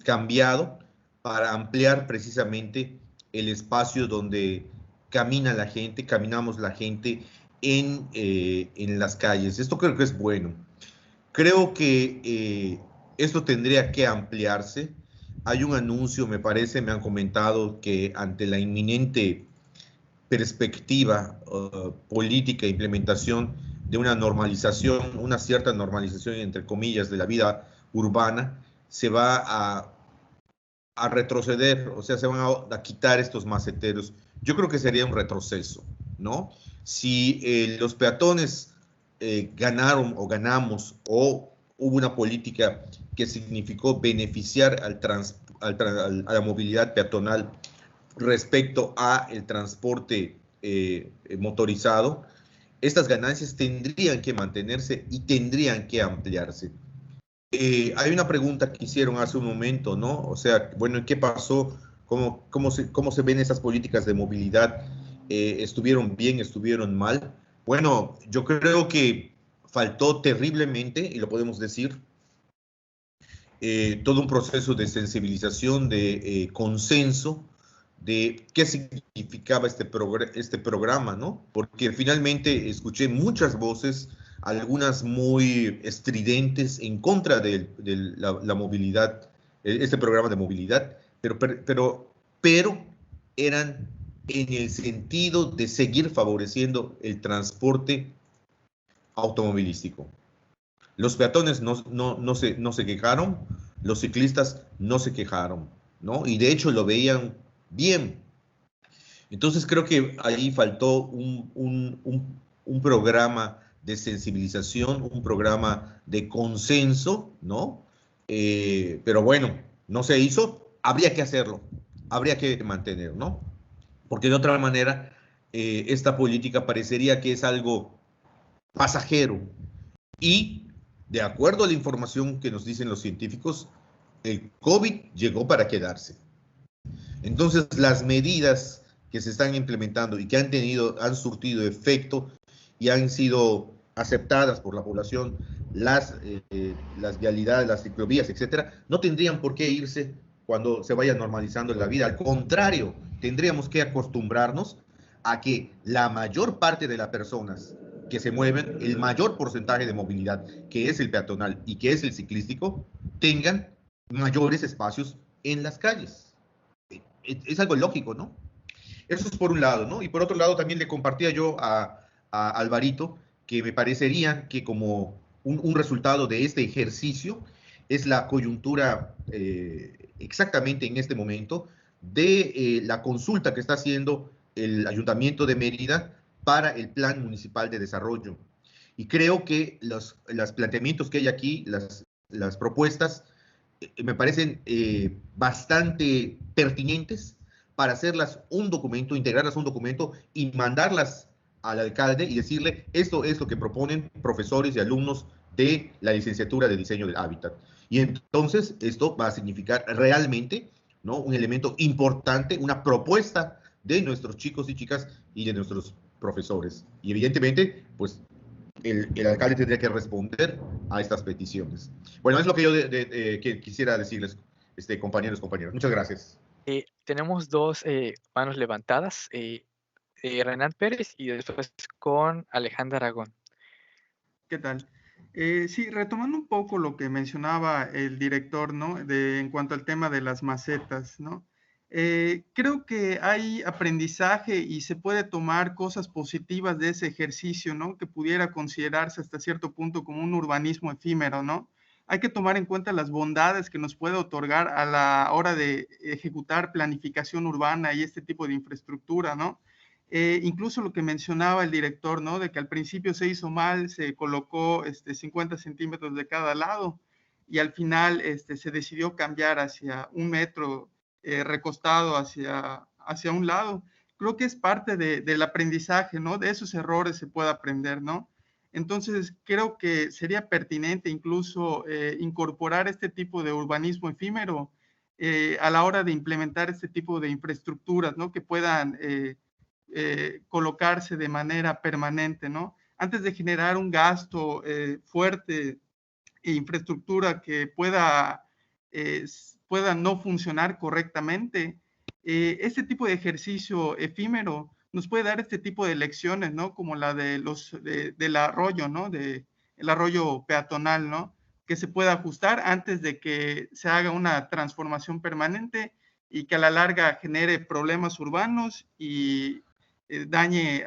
cambiado para ampliar precisamente el espacio donde caminamos la gente en las calles. Esto creo que es bueno. Creo que esto tendría que ampliarse. Hay un anuncio, me parece, me han comentado que ante la inminente perspectiva política e implementación de una normalización, una cierta normalización, entre comillas, de la vida urbana, se va a retroceder, o sea, se van a quitar estos maceteros. Yo creo que sería un retroceso, ¿no? Si los peatones ganaron o ganamos, o hubo una política que significó beneficiar a la movilidad peatonal respecto a el transporte motorizado, estas ganancias tendrían que mantenerse y tendrían que ampliarse. Hay una pregunta que hicieron hace un momento, ¿no? O sea, bueno, ¿qué pasó? ¿Cómo se ven esas políticas de movilidad? ¿Estuvieron bien? ¿Estuvieron mal? Bueno, yo creo que faltó terriblemente, y lo podemos decir, todo un proceso de sensibilización, de consenso, de qué significaba este programa, ¿no? Porque finalmente escuché muchas voces, algunas muy estridentes, en contra de la movilidad, este programa de movilidad, pero eran en el sentido de seguir favoreciendo el transporte automovilístico. Los peatones no se quejaron, los ciclistas no se quejaron, ¿no? Y de hecho lo veían bien. Entonces creo que ahí faltó un programa de sensibilización, un programa de consenso, ¿no? Pero bueno, no se hizo, habría que hacerlo, habría que mantener, ¿no? Porque de otra manera esta política parecería que es algo pasajero, y de acuerdo a la información que nos dicen los científicos, el COVID llegó para quedarse. Entonces, las medidas que se están implementando y que han surtido efecto y han sido aceptadas por la población, las vialidades, las ciclovías, etcétera, no tendrían por qué irse cuando se vaya normalizando la vida. Al contrario, tendríamos que acostumbrarnos a que la mayor parte de las personas que se mueven, el mayor porcentaje de movilidad, que es el peatonal y que es el ciclístico, tengan mayores espacios en las calles. Es algo lógico, ¿no? Eso es por un lado, ¿no? Y por otro lado también le compartía yo a Alvarito que me parecería que como un resultado de este ejercicio es la coyuntura exactamente en este momento de la consulta que está haciendo el Ayuntamiento de Mérida para el Plan Municipal de Desarrollo. Y creo que los planteamientos que hay aquí, las propuestas, me parecen bastante pertinentes para hacerlas un documento, integrarlas un documento y mandarlas al alcalde y decirle, esto es lo que proponen profesores y alumnos de la licenciatura de diseño del hábitat. Y entonces esto va a significar realmente, ¿no?, un elemento importante, una propuesta de nuestros chicos y chicas y de nuestros profesores. Y evidentemente, pues, el alcalde tendría que responder a estas peticiones. Bueno, es lo que yo que quisiera decirles, compañeros. Muchas gracias. Tenemos dos manos levantadas, Renan Pérez y después con Alejandra Aragón. ¿Qué tal? Sí, retomando un poco lo que mencionaba el director, ¿no?, en cuanto al tema de las macetas, ¿no? Creo que hay aprendizaje y se puede tomar cosas positivas de ese ejercicio, ¿no?, que pudiera considerarse hasta cierto punto como un urbanismo efímero, ¿no? Hay que tomar en cuenta las bondades que nos puede otorgar a la hora de ejecutar planificación urbana y este tipo de infraestructura, ¿no? Incluso lo que mencionaba el director, ¿no?, de que al principio se hizo mal, se colocó 50 centímetros de cada lado y al final se decidió cambiar hacia 1 metro recostado hacia un lado. Creo que es parte del aprendizaje, ¿no? De esos errores se puede aprender, ¿no? Entonces, creo que sería pertinente incluso incorporar este tipo de urbanismo efímero a la hora de implementar este tipo de infraestructuras, ¿no?, que puedan colocarse de manera permanente, ¿no? Antes de generar un gasto fuerte e infraestructura que pueda no funcionar correctamente, este tipo de ejercicio efímero nos puede dar este tipo de lecciones, ¿no?, como la de del arroyo, ¿no?, el arroyo peatonal, ¿no?, que se pueda ajustar antes de que se haga una transformación permanente y que a la larga genere problemas urbanos y dañe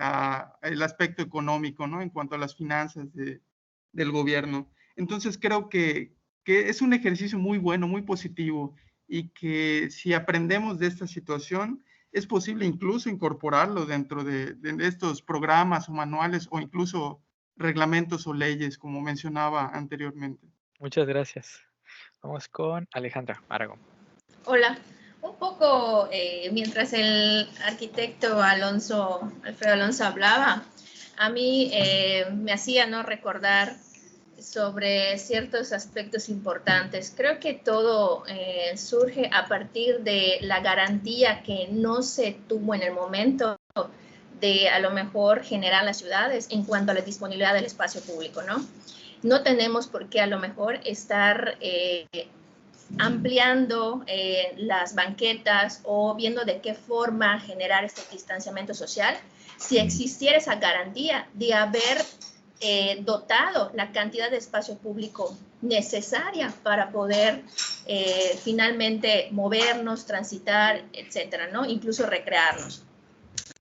el aspecto económico, ¿no?, en cuanto a las finanzas del gobierno. Entonces creo que es un ejercicio muy bueno, muy positivo, y que si aprendemos de esta situación, es posible incluso incorporarlo dentro de estos programas o manuales o incluso reglamentos o leyes, como mencionaba anteriormente. Muchas gracias. Vamos con Alejandra Aragón. Hola. Un poco, mientras el arquitecto Alfredo Alonso hablaba, a mí me hacía, ¿no?, recordar sobre ciertos aspectos importantes. Creo que todo surge a partir de la garantía que no se tuvo en el momento de a lo mejor generar las ciudades en cuanto a la disponibilidad del espacio público, ¿no? No tenemos por qué a lo mejor estar ampliando las banquetas o viendo de qué forma generar este distanciamiento social si existiera esa garantía de haber dotado la cantidad de espacio público necesaria para poder finalmente movernos, transitar, etcétera, ¿no? Incluso recrearnos.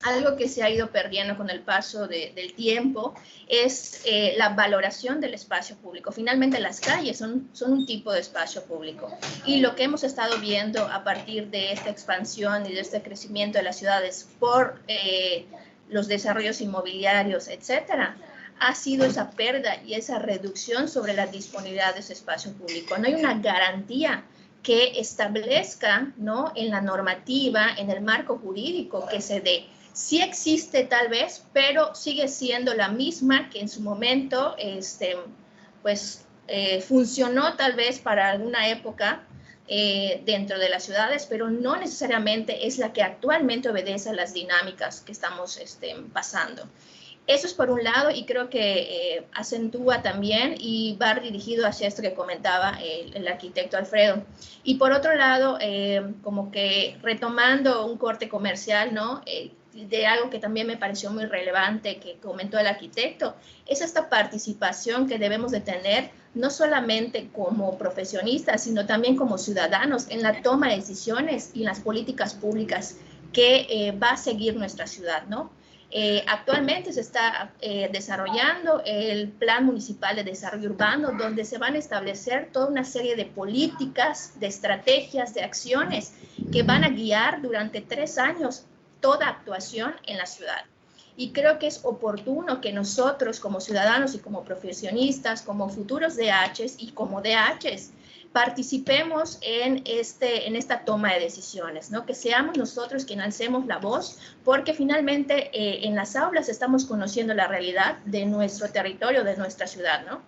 Algo que se ha ido perdiendo con el paso del tiempo es la valoración del espacio público. Finalmente las calles son un tipo de espacio público y lo que hemos estado viendo a partir de esta expansión y de este crecimiento de las ciudades por los desarrollos inmobiliarios, etcétera, ha sido esa pérdida y esa reducción sobre la disponibilidad de ese espacio público. No hay una garantía que establezca, ¿no?, en la normativa, en el marco jurídico que se dé. Sí existe tal vez, pero sigue siendo la misma que en su momento funcionó tal vez para alguna época dentro de las ciudades, pero no necesariamente es la que actualmente obedece a las dinámicas que estamos pasando. Eso es por un lado y creo que acentúa también y va dirigido hacia esto que comentaba el arquitecto Alfredo. Y por otro lado, como que retomando un corte comercial, ¿no?, de algo que también me pareció muy relevante que comentó el arquitecto, es esta participación que debemos de tener no solamente como profesionistas, sino también como ciudadanos en la toma de decisiones y en las políticas públicas que va a seguir nuestra ciudad, ¿no? Actualmente se está desarrollando el Plan Municipal de Desarrollo Urbano, donde se van a establecer toda una serie de políticas, de estrategias, de acciones que van a guiar durante 3 años toda actuación en la ciudad. Y creo que es oportuno que nosotros como ciudadanos y como profesionistas, como futuros DHs y como DHs, participemos en esta toma de decisiones, ¿no? Que seamos nosotros quienes alcemos la voz, porque finalmente en las aulas estamos conociendo la realidad de nuestro territorio, de nuestra ciudad, ¿no?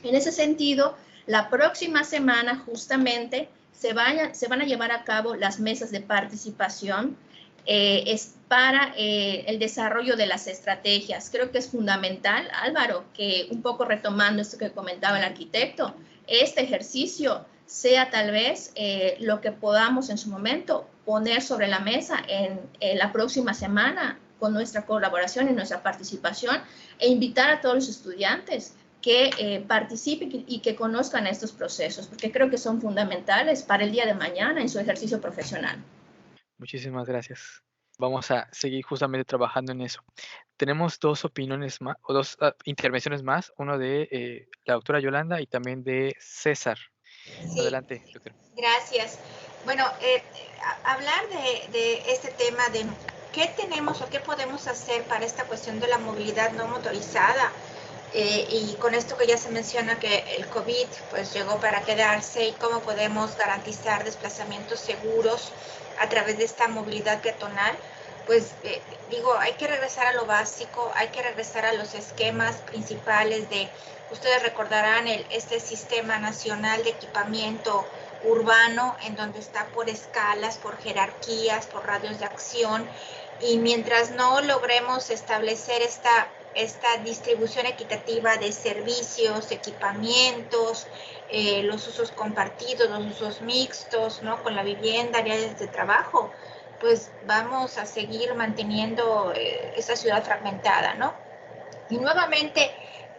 En ese sentido, la próxima semana justamente se van a llevar a cabo las mesas de participación es para el desarrollo de las estrategias. Creo que es fundamental, Álvaro, que un poco retomando esto que comentaba el arquitecto, este ejercicio sea tal vez lo que podamos en su momento poner sobre la mesa en la próxima semana con nuestra colaboración y nuestra participación e invitar a todos los estudiantes que participen y que conozcan estos procesos, porque creo que son fundamentales para el día de mañana en su ejercicio profesional. Muchísimas gracias. Vamos a seguir justamente trabajando en eso. Tenemos dos opiniones más, o dos intervenciones más, uno de la doctora Yolanda y también de César. Sí. Adelante, doctora. Gracias. Bueno, hablar de este tema de qué tenemos o qué podemos hacer para esta cuestión de la movilidad no motorizada, y con esto que ya se menciona que el COVID pues llegó para quedarse y cómo podemos garantizar desplazamientos seguros a través de esta movilidad peatonal, pues digo, hay que regresar a lo básico, hay que regresar a los esquemas principales de, ustedes recordarán este sistema nacional de equipamiento urbano en donde está por escalas, por jerarquías, por radios de acción, y mientras no logremos establecer esta distribución equitativa de servicios, equipamientos, los usos compartidos, los usos mixtos, ¿no? Con la vivienda, áreas de trabajo, pues vamos a seguir manteniendo esta ciudad fragmentada, ¿no? Y nuevamente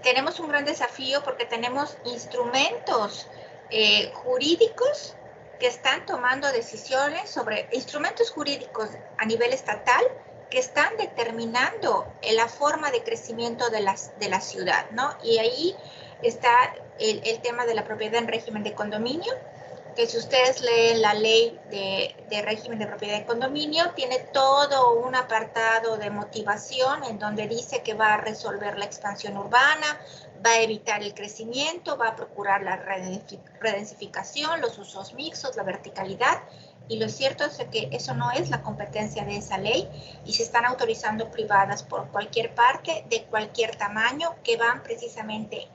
tenemos un gran desafío porque tenemos instrumentos jurídicos que están tomando decisiones sobre instrumentos jurídicos a nivel estatal que están determinando la forma de crecimiento de la ciudad, ¿no? Y ahí está el tema de la propiedad en régimen de condominio, que si ustedes leen la ley de régimen de propiedad de condominio, tiene todo un apartado de motivación en donde dice que va a resolver la expansión urbana, va a evitar el crecimiento, va a procurar la redensificación, los usos mixtos, la verticalidad. Y lo cierto es que eso no es la competencia de esa ley y se están autorizando privadas por cualquier parte, de cualquier tamaño, que van precisamente,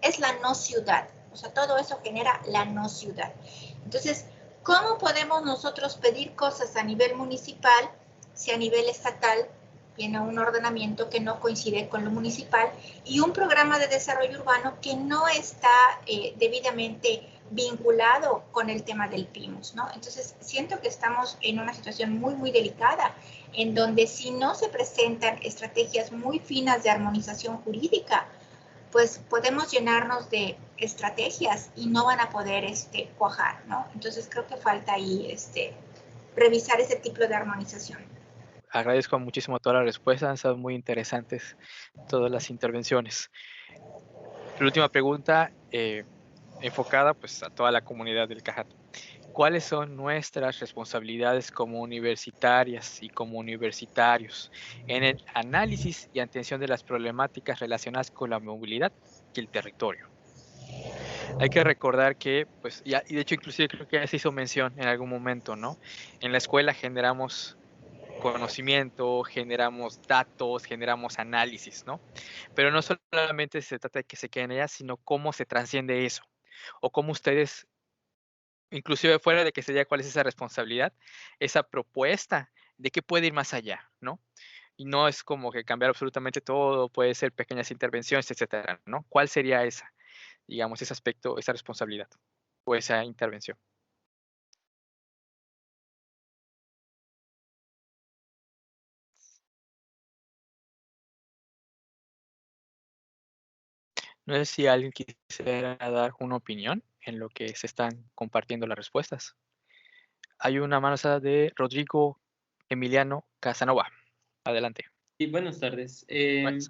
es la no ciudad. O sea, todo eso genera la no ciudad. Entonces, ¿cómo podemos nosotros pedir cosas a nivel municipal si a nivel estatal tiene un ordenamiento que no coincide con lo municipal y un programa de desarrollo urbano que no está debidamente vinculado con el tema del PIMUS, ¿no? Entonces, siento que estamos en una situación muy, muy delicada, en donde si no se presentan estrategias muy finas de armonización jurídica, pues podemos llenarnos de estrategias y no van a poder cuajar, ¿no? Entonces, creo que falta ahí revisar ese tipo de armonización. Agradezco muchísimo todas las respuestas, han sido muy interesantes todas las intervenciones. La última pregunta, enfocada pues a toda la comunidad del CAJAT. ¿Cuáles son nuestras responsabilidades como universitarias y como universitarios en el análisis y atención de las problemáticas relacionadas con la movilidad y el territorio? Hay que recordar que, pues, y de hecho inclusive creo que ya se hizo mención en algún momento, ¿no? En la escuela generamos conocimiento, generamos datos, generamos análisis, ¿no? Pero no solamente se trata de que se queden ellas, sino cómo se trasciende eso, o cómo ustedes, inclusive fuera de que se diga cuál es esa responsabilidad, esa propuesta de que puede ir más allá, ¿no? Y no es como que cambiar absolutamente todo, puede ser pequeñas intervenciones, etcétera, ¿no? ¿Cuál sería esa, digamos, ese aspecto, esa responsabilidad o esa intervención? No sé si alguien quisiera dar una opinión en lo que se están compartiendo las respuestas. Hay una mano alzada de Rodrigo Emiliano Casanova. Adelante. Sí, buenas tardes.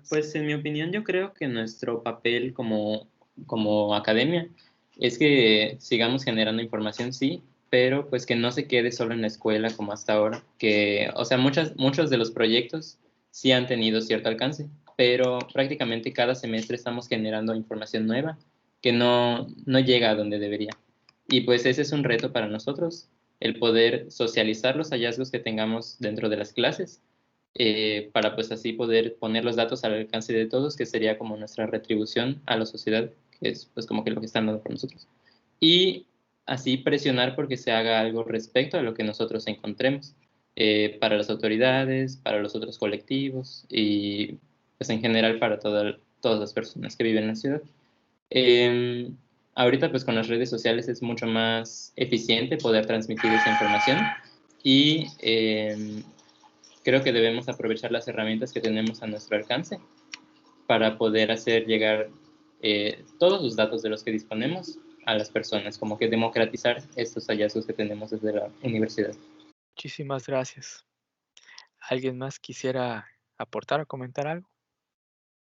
Pues en mi opinión yo creo que nuestro papel como academia es que sigamos generando información, sí, pero pues que no se quede solo en la escuela como hasta ahora, que, o sea, muchos de los proyectos sí han tenido cierto alcance, pero prácticamente cada semestre estamos generando información nueva que no llega a donde debería. Y pues ese es un reto para nosotros, el poder socializar los hallazgos que tengamos dentro de las clases, para pues así poder poner los datos al alcance de todos, que sería como nuestra retribución a la sociedad que es pues como que lo que están dando por nosotros. Y así presionar porque se haga algo respecto a lo que nosotros encontremos, para las autoridades, para los otros colectivos y pues en general para todas las personas que viven en la ciudad. Ahorita pues con las redes sociales es mucho más eficiente poder transmitir esa información y creo que debemos aprovechar las herramientas que tenemos a nuestro alcance para poder hacer llegar todos los datos de los que disponemos a las personas, como que democratizar estos hallazgos que tenemos desde la universidad. Muchísimas gracias. ¿Alguien más quisiera aportar o comentar algo?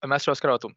Maestro Oscar Otum.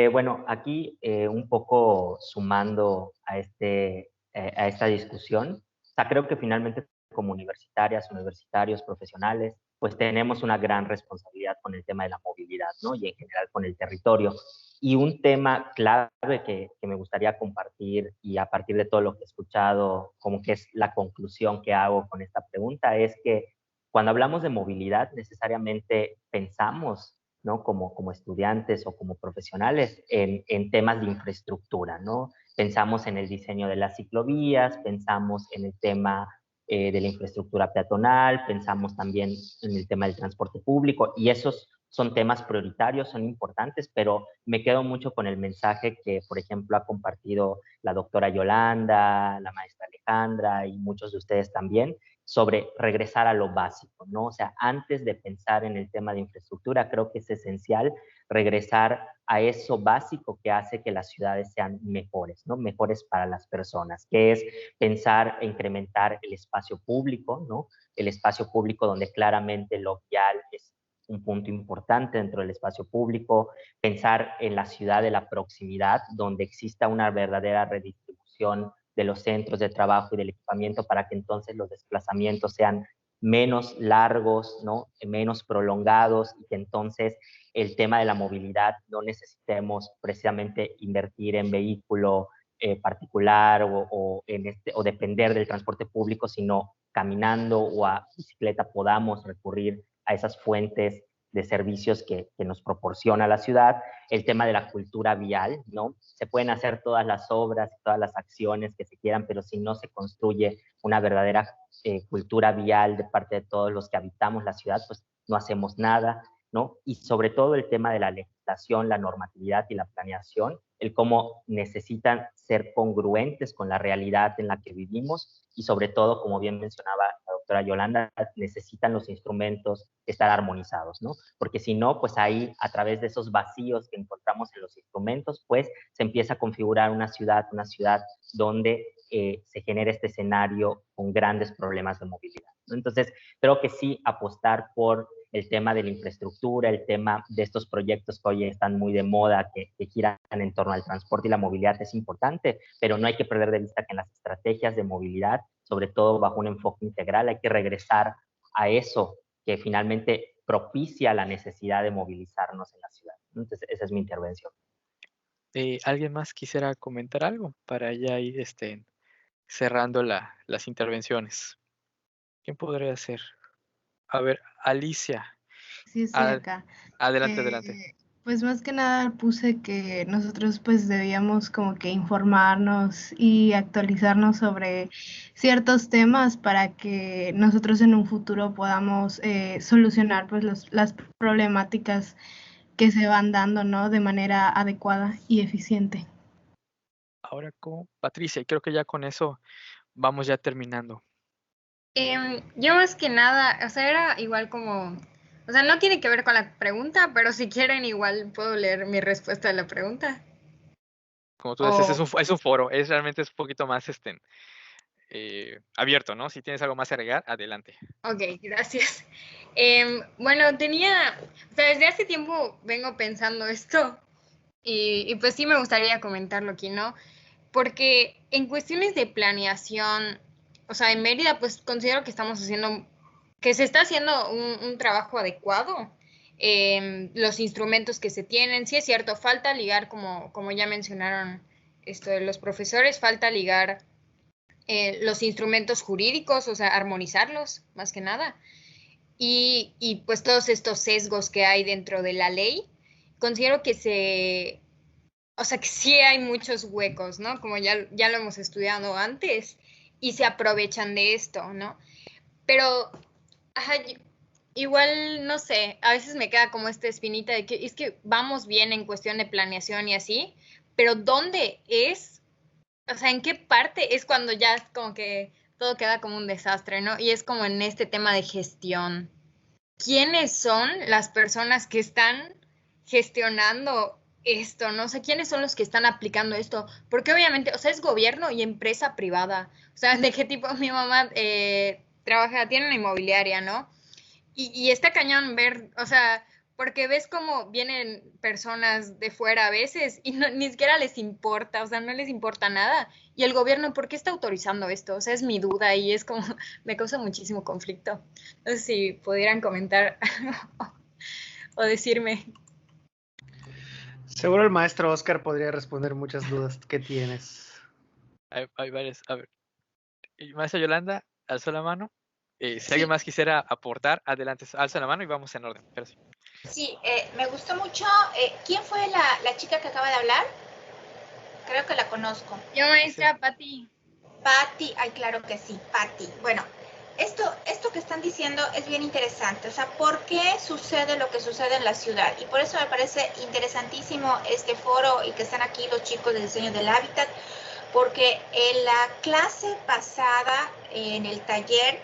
Bueno, aquí un poco sumando a esta discusión, o sea, creo que finalmente como universitarias, universitarios, profesionales, pues tenemos una gran responsabilidad con el tema de la movilidad, ¿no? Y en general con el territorio. Y un tema clave que me gustaría compartir y a partir de todo lo que he escuchado, como que es la conclusión que hago con esta pregunta, es que cuando hablamos de movilidad necesariamente pensamos, ¿no? Como estudiantes o como profesionales en temas de infraestructura, ¿no? Pensamos en el diseño de las ciclovías, pensamos en el tema de la infraestructura peatonal, pensamos también en el tema del transporte público y esos son temas prioritarios, son importantes, pero me quedo mucho con el mensaje que, por ejemplo, ha compartido la doctora Yolanda, la maestra Alejandra y muchos de ustedes también, sobre regresar a lo básico, ¿no? O sea, antes de pensar en el tema de infraestructura, creo que es esencial regresar a eso básico que hace que las ciudades sean mejores, ¿no? Mejores para las personas, que es pensar e incrementar el espacio público, ¿no? El espacio público donde claramente lo vial es un punto importante dentro del espacio público, pensar en la ciudad de la proximidad, donde exista una verdadera redistribución de los centros de trabajo y del equipamiento para que entonces los desplazamientos sean menos largos, ¿no? Menos prolongados y que entonces el tema de la movilidad no necesitemos precisamente invertir en vehículo particular o depender del transporte público, sino caminando o a bicicleta podamos recurrir a esas fuentes de servicios que nos proporciona la ciudad. El tema de la cultura vial, ¿no? Se pueden hacer todas las obras, todas las acciones que se quieran, pero si no se construye una verdadera cultura vial de parte de todos los que habitamos la ciudad, pues no hacemos nada, ¿no? Y sobre todo el tema de la legislación, la normatividad y la planeación, el cómo necesitan ser congruentes con la realidad en la que vivimos y sobre todo, como bien mencionaba la doctora Yolanda, necesitan los instrumentos estar armonizados, ¿no? Porque si no, pues ahí, a través de esos vacíos que encontramos en los instrumentos, pues se empieza a configurar una ciudad donde se genera este escenario con grandes problemas de movilidad, ¿no? Entonces, creo que sí apostar por el tema de la infraestructura, el tema de estos proyectos que hoy están muy de moda, que giran en torno al transporte y la movilidad es importante, pero no hay que perder de vista que en las estrategias de movilidad, sobre todo bajo un enfoque integral, hay que regresar a eso que finalmente propicia la necesidad de movilizarnos en la ciudad. Entonces, esa es mi intervención. ¿Alguien más quisiera comentar algo para ya ir cerrando las intervenciones? ¿Quién podría ser? A ver, Alicia. Sí, estoy acá. Adelante. Pues más que nada puse que nosotros pues debíamos como que informarnos y actualizarnos sobre ciertos temas para que nosotros en un futuro podamos solucionar pues las problemáticas que se van dando, ¿no? De manera adecuada y eficiente. Ahora con Patricia, y creo que ya con eso vamos ya terminando. Yo más que nada, o sea, era igual como, o sea, no tiene que ver con la pregunta, pero si quieren igual puedo leer mi respuesta a la pregunta. Como tú dices, es un foro, realmente es un poquito más abierto, ¿no? Si tienes algo más que agregar, adelante. Ok, gracias. Bueno, o sea, desde hace tiempo vengo pensando esto y pues sí me gustaría comentarlo aquí, ¿no? Porque en cuestiones de planeación, o sea, en Mérida, pues considero que se está haciendo un trabajo adecuado. Los instrumentos que se tienen, sí es cierto, falta ligar, como ya mencionaron los profesores, falta ligar los instrumentos jurídicos, o sea, armonizarlos, más que nada. Y pues todos estos sesgos que hay dentro de la ley, considero que o sea, que sí hay muchos huecos, ¿no? Como ya lo hemos estudiado antes y se aprovechan de esto, ¿no? Pero, ajá, igual, no sé, a veces me queda como esta espinita de que es que vamos bien en cuestión de planeación y así, pero ¿dónde es? O sea, ¿en qué parte es cuando ya como que todo queda como un desastre, ¿no? Y es como en este tema de gestión. ¿Quiénes son las personas que están gestionando esto? No sé, ¿quiénes son los que están aplicando esto? Porque obviamente, o sea, es gobierno y empresa privada. O sea, ¿de qué tipo? Mi mamá tiene una inmobiliaria, ¿no? Y está cañón ver, o sea, porque ves como vienen personas de fuera a veces y ni siquiera les importa, o sea, no les importa nada. Y el gobierno, ¿por qué está autorizando esto? O sea, es mi duda y es como, me causa muchísimo conflicto. No sé si pudieran comentar o decirme. Seguro el maestro Oscar podría responder muchas dudas que tienes. Hay varias. A ver, maestra Yolanda, alzó la mano. Si alguien más quisiera aportar, adelante, alza la mano y vamos en orden. Pero sí. Sí, me gustó mucho. ¿Quién fue la chica que acaba de hablar? Creo que la conozco. Yo, maestra Patti. Patti, ay, claro que sí, Patti. Bueno, esto que están diciendo es bien interesante. O sea, ¿por qué sucede lo que sucede en la ciudad? Y por eso me parece interesantísimo este foro y que están aquí los chicos de diseño del hábitat, porque en la clase pasada, en el taller,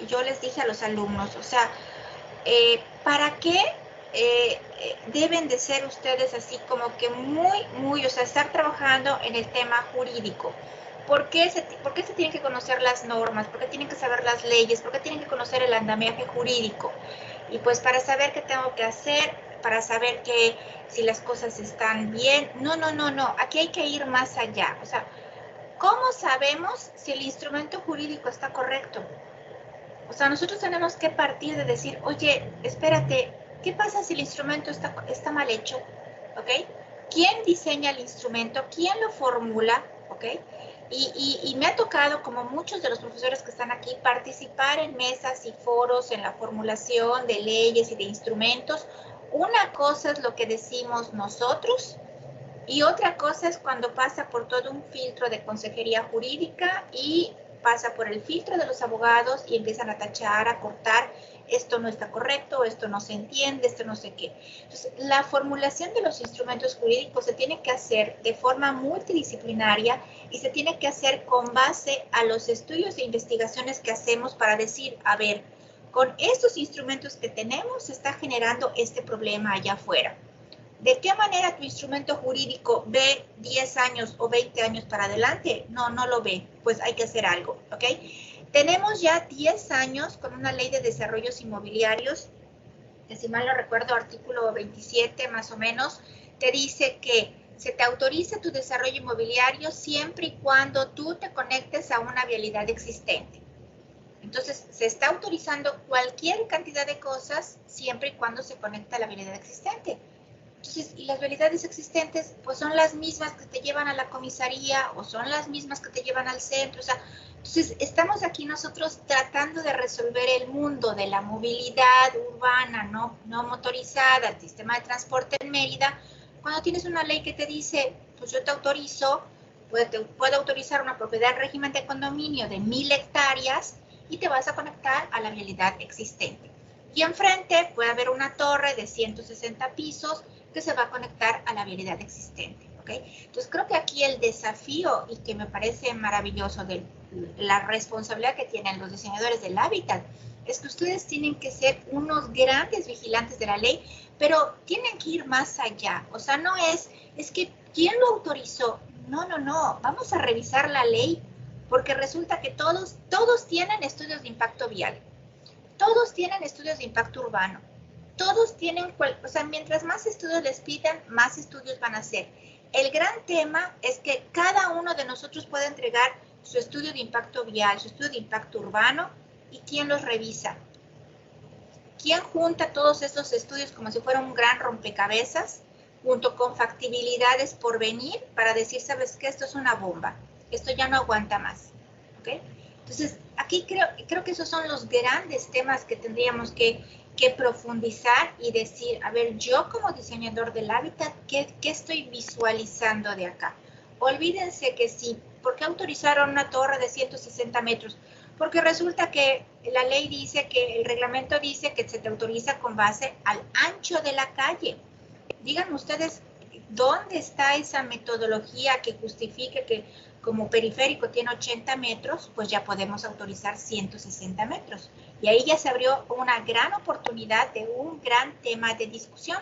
yo les dije a los alumnos, o sea, ¿para qué deben de ser ustedes así como que muy, o sea, estar trabajando en el tema jurídico? ¿Por qué se tienen que conocer las normas? ¿Por qué tienen que saber las leyes? ¿Por qué tienen que conocer el andamiaje jurídico? Y pues para saber qué tengo que hacer, para saber que si las cosas están bien. No. Aquí hay que ir más allá. O sea, ¿cómo sabemos si el instrumento jurídico está correcto? O sea, nosotros tenemos que partir de decir, oye, espérate, ¿qué pasa si el instrumento está mal hecho? ¿Ok? ¿Quién diseña el instrumento? ¿Quién lo formula? ¿Ok? Y me ha tocado, como muchos de los profesores que están aquí, participar en mesas y foros en la formulación de leyes y de instrumentos. Una cosa es lo que decimos nosotros y otra cosa es cuando pasa por todo un filtro de consejería jurídica y pasa por el filtro de los abogados y empiezan a tachar, a cortar, esto no está correcto, esto no se entiende, esto no sé qué. Entonces, la formulación de los instrumentos jurídicos se tiene que hacer de forma multidisciplinaria y se tiene que hacer con base a los estudios e investigaciones que hacemos para decir, a ver, con estos instrumentos que tenemos se está generando este problema allá afuera. ¿De qué manera tu instrumento jurídico ve 10 años o 20 años para adelante? No lo ve. Pues hay que hacer algo, ¿ok? Tenemos ya 10 años con una ley de desarrollos inmobiliarios, que si mal no recuerdo, artículo 27 más o menos, te dice que se te autoriza tu desarrollo inmobiliario siempre y cuando tú te conectes a una vialidad existente. Entonces, se está autorizando cualquier cantidad de cosas siempre y cuando se conecta a la vialidad existente. Entonces, y las vialidades existentes, pues son las mismas que te llevan a la comisaría o son las mismas que te llevan al centro. O sea, entonces estamos aquí nosotros tratando de resolver el mundo de la movilidad urbana, no motorizada, el sistema de transporte en Mérida, cuando tienes una ley que te dice, pues yo te autorizo, puedo autorizar una propiedad en régimen de condominio de 1000 hectáreas y te vas a conectar a la vialidad existente. Y enfrente puede haber una torre de 160 pisos que se va a conectar a la vialidad existente, ¿ok? Entonces creo que aquí el desafío, y que me parece maravilloso de la responsabilidad que tienen los diseñadores del hábitat, es que ustedes tienen que ser unos grandes vigilantes de la ley, pero tienen que ir más allá. O sea, no es que ¿quién lo autorizó? No, vamos a revisar la ley, porque resulta que todos tienen estudios de impacto vial, todos tienen estudios de impacto urbano, todos tienen, o sea, mientras más estudios les pidan, más estudios van a hacer. El gran tema es que cada uno de nosotros puede entregar su estudio de impacto vial, su estudio de impacto urbano, y ¿quién los revisa? ¿Quién junta todos estos estudios como si fuera un gran rompecabezas, junto con factibilidades por venir, para decir, ¿sabes qué? Esto es una bomba, esto ya no aguanta más, ¿ok? Entonces, aquí creo que esos son los grandes temas que tendríamos que profundizar y decir, a ver, yo como diseñador del hábitat, ¿qué estoy visualizando de acá? Olvídense que sí, ¿por qué autorizaron una torre de 160 metros? Porque resulta que la ley dice que, el reglamento dice que se te autoriza con base al ancho de la calle. Díganme ustedes, ¿dónde está esa metodología que justifique que como periférico tiene 80 metros, pues ya podemos autorizar 160 metros? Y ahí ya se abrió una gran oportunidad de un gran tema de discusión.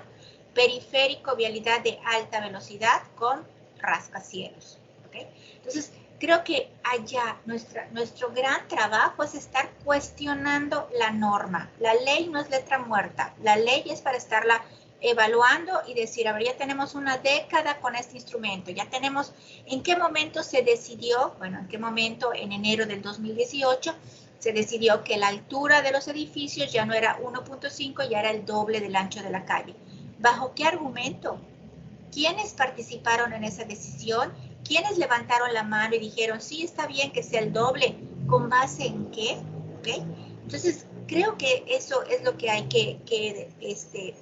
Periférico, vialidad de alta velocidad con rascacielos. ¿Okay? Entonces, creo que allá nuestro gran trabajo es estar cuestionando la norma. La ley no es letra muerta. La ley es para estarla evaluando y decir, a ver, ya tenemos una década con este instrumento, ya tenemos, ¿en qué momento se decidió? Bueno, ¿en qué momento? En enero del 2018 se decidió que la altura de los edificios ya no era 1.5, ya era el doble del ancho de la calle. ¿Bajo qué argumento? ¿Quiénes participaron en esa decisión? ¿Quiénes levantaron la mano y dijeron, sí, está bien que sea el doble? ¿Con base en qué? ¿Okay? Entonces, creo que eso es lo que hay que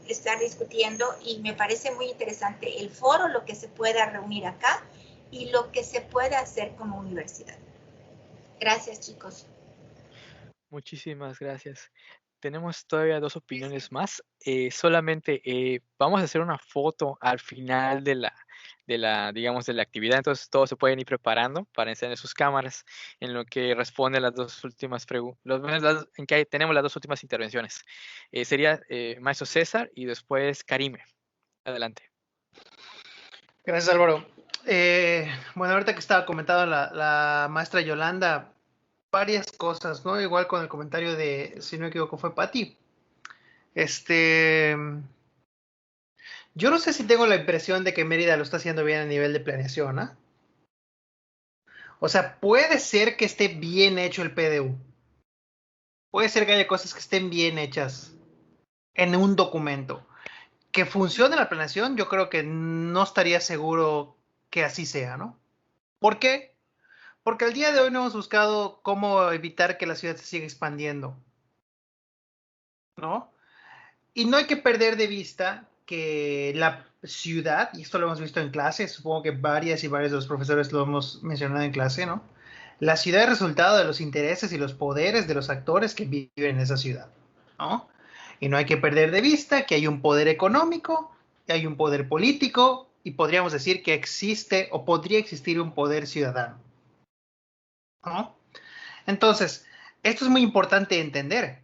estar discutiendo y me parece muy interesante el foro, lo que se pueda reunir acá y lo que se puede hacer como universidad. Gracias, chicos. Muchísimas gracias. Tenemos todavía 2 opiniones más. Solamente vamos a hacer una foto al final de la actividad. Entonces todos se pueden ir preparando para encender sus cámaras en lo que responden las 2 últimas preguntas, en que tenemos las 2 últimas intervenciones. Sería maestro César y después Karime. Adelante. Gracias, Álvaro. Bueno, ahorita que estaba comentando la maestra Yolanda, varias cosas, ¿no? Igual con el comentario de, si no me equivoco, fue Patti. Yo no sé si tengo la impresión de que Mérida lo está haciendo bien a nivel de planeación, ¿ah? O sea, puede ser que esté bien hecho el PDU. Puede ser que haya cosas que estén bien hechas en un documento. Que funcione la planeación, yo creo que no estaría seguro que así sea, ¿no? ¿Por qué? Porque al día de hoy no hemos buscado cómo evitar que la ciudad se siga expandiendo, ¿no? Y no hay que perder de vista que la ciudad, y esto lo hemos visto en clase, supongo que varias y varios de los profesores lo hemos mencionado en clase, ¿no? La ciudad es resultado de los intereses y los poderes de los actores que viven en esa ciudad, ¿no? Y no hay que perder de vista que hay un poder económico, que hay un poder político, y podríamos decir que existe o podría existir un poder ciudadano, ¿no? Entonces, esto es muy importante entender,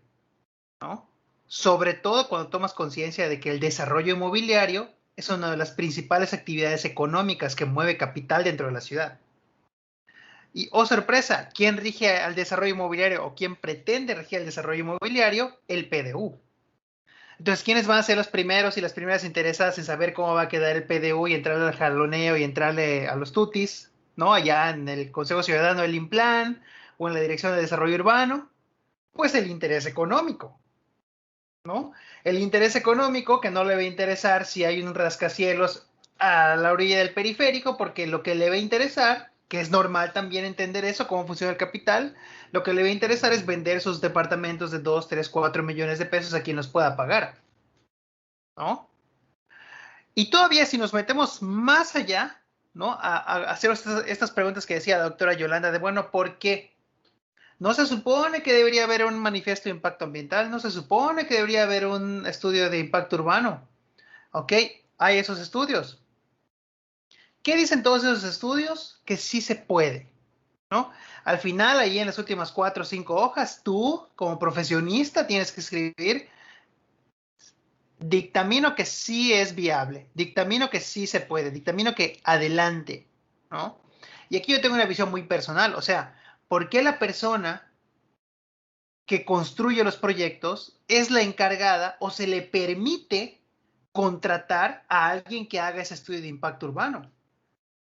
¿no? Sobre todo cuando tomas conciencia de que el desarrollo inmobiliario es una de las principales actividades económicas que mueve capital dentro de la ciudad. Y, oh sorpresa, ¿quién rige al desarrollo inmobiliario o quién pretende regir el desarrollo inmobiliario? El PDU. Entonces, ¿quiénes van a ser los primeros y las primeras interesadas en saber cómo va a quedar el PDU y entrarle al jaloneo y entrarle a los tutis, ¿no? Allá en el Consejo Ciudadano del INPLAN o en la Dirección de Desarrollo Urbano? Pues el interés económico, ¿no? El interés económico que no le va a interesar si hay un rascacielos a la orilla del periférico, porque lo que le va a interesar, que es normal también entender eso, cómo funciona el capital, lo que le va a interesar es vender sus departamentos de 2, 3, 4 millones de pesos a quien los pueda pagar, ¿no? Y todavía si nos metemos más allá, ¿no? A hacer estas preguntas que decía la doctora Yolanda de, bueno, ¿por qué? ¿No se supone que debería haber un manifiesto de impacto ambiental? ¿No se supone que debería haber un estudio de impacto urbano? Ok, hay esos estudios. ¿Qué dicen todos esos estudios? Que sí se puede, ¿no? Al final, ahí en las últimas 4 o 5 hojas, tú, como profesionista, tienes que escribir: dictamino que sí es viable, dictamino que sí se puede, dictamino que adelante, ¿no? Y aquí yo tengo una visión muy personal, o sea, ¿por qué la persona que construye los proyectos es la encargada o se le permite contratar a alguien que haga ese estudio de impacto urbano?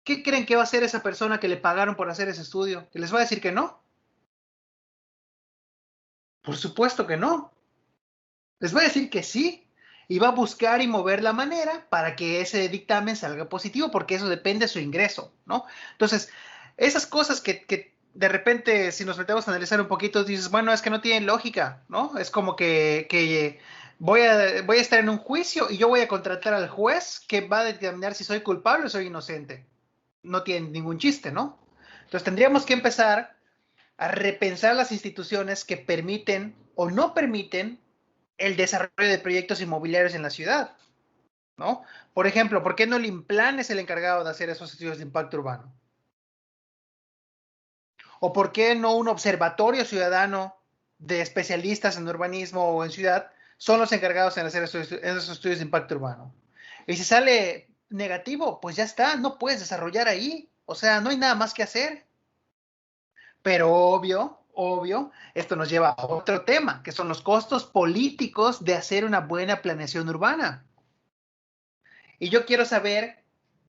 ¿Qué creen que va a hacer esa persona que le pagaron por hacer ese estudio? ¿Que les va a decir que no? Por supuesto que no. Les va a decir que sí. Y va a buscar y mover la manera para que ese dictamen salga positivo, porque eso depende de su ingreso, ¿no? Entonces, esas cosas que de repente, si nos metemos a analizar un poquito, dices, bueno, es que no tiene lógica, ¿no? Es como que voy a estar en un juicio y yo voy a contratar al juez que va a determinar si soy culpable o soy inocente. No tiene ningún chiste, ¿no? Entonces tendríamos que empezar a repensar las instituciones que permiten o no permiten el desarrollo de proyectos inmobiliarios en la ciudad, ¿no? Por ejemplo, ¿por qué no el INPLAN es el encargado de hacer esos estudios de impacto urbano? ¿O por qué no un observatorio ciudadano de especialistas en urbanismo o en ciudad son los encargados en hacer esos estudios de impacto urbano? Y si sale negativo, pues ya está, no puedes desarrollar ahí. O sea, no hay nada más que hacer. Pero obvio, esto nos lleva a otro tema, que son los costos políticos de hacer una buena planeación urbana. Y yo quiero saber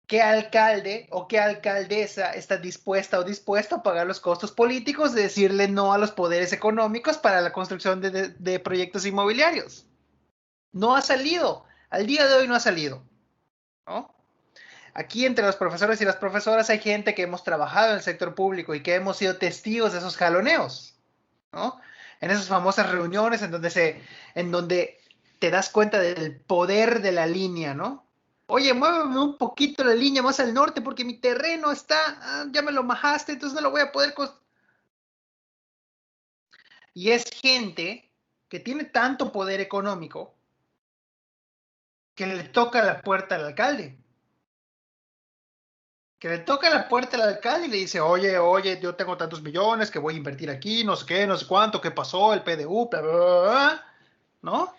qué alcalde o qué alcaldesa está dispuesta o dispuesto a pagar los costos políticos de decirle no a los poderes económicos para la construcción de proyectos inmobiliarios. No ha salido, al día de hoy no ha salido, ¿no? Aquí entre los profesores y las profesoras hay gente que hemos trabajado en el sector público y que hemos sido testigos de esos jaloneos, ¿no? En esas famosas reuniones en donde te das cuenta del poder de la línea, ¿no? Oye, muéveme un poquito la línea más al norte porque mi terreno está, ya me lo majaste, entonces no lo voy a poder Y es gente que tiene tanto poder económico que le toca la puerta al alcalde. Que le toca la puerta al alcalde y le dice, oye, yo tengo tantos millones que voy a invertir aquí, no sé qué, no sé cuánto, qué pasó, el PDU, bla, bla, bla, ¿no?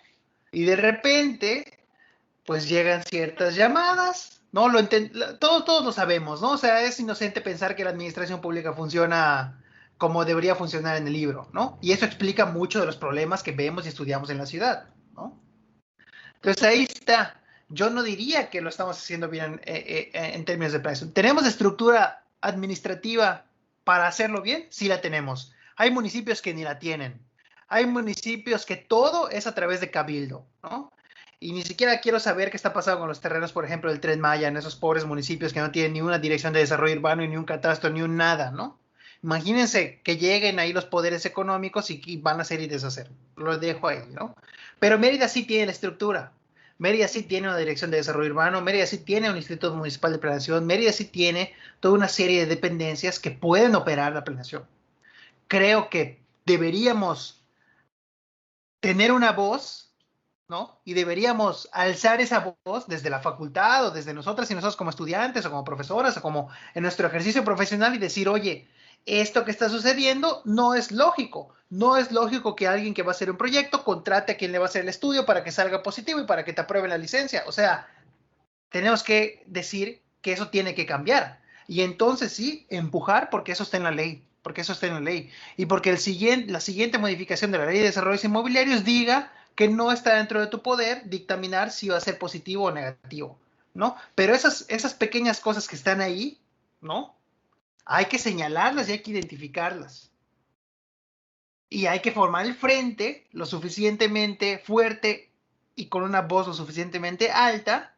Y de repente, pues llegan ciertas llamadas, ¿no? Todos lo sabemos, ¿no? O sea, es inocente pensar que la administración pública funciona como debería funcionar en el libro, ¿no? Y eso explica mucho de los problemas que vemos y estudiamos en la ciudad, ¿no? Entonces ahí está. Yo no diría que lo estamos haciendo bien en términos de planeación. ¿Tenemos estructura administrativa para hacerlo bien? Sí la tenemos. Hay municipios que ni la tienen. Hay municipios que todo es a través de cabildo, ¿no? Y ni siquiera quiero saber qué está pasando con los terrenos, por ejemplo, del Tren Maya, en esos pobres municipios que no tienen ni una dirección de desarrollo urbano, y ni un catastro, ni un nada, ¿no? Imagínense que lleguen ahí los poderes económicos y van a hacer y deshacer. Lo dejo ahí, ¿no? Pero Mérida sí tiene la estructura. Mérida sí tiene una dirección de desarrollo urbano, Mérida sí tiene un instituto municipal de planeación, Mérida sí tiene toda una serie de dependencias que pueden operar la planeación. Creo que deberíamos tener una voz, ¿no? Y deberíamos alzar esa voz desde la facultad o desde nosotras y nosotros como estudiantes o como profesoras o como en nuestro ejercicio profesional y decir, oye, esto que está sucediendo no es lógico. No es lógico que alguien que va a hacer un proyecto contrate a quien le va a hacer el estudio para que salga positivo y para que te aprueben la licencia. O sea, tenemos que decir que eso tiene que cambiar. Y entonces sí, empujar porque eso está en la ley. Porque eso está en la ley. Y porque la siguiente modificación de la ley de desarrollos inmobiliarios diga que no está dentro de tu poder dictaminar si va a ser positivo o negativo, ¿no? Pero esas pequeñas cosas que están ahí, ¿no? Hay que señalarlas y hay que identificarlas. Y hay que formar el frente lo suficientemente fuerte y con una voz lo suficientemente alta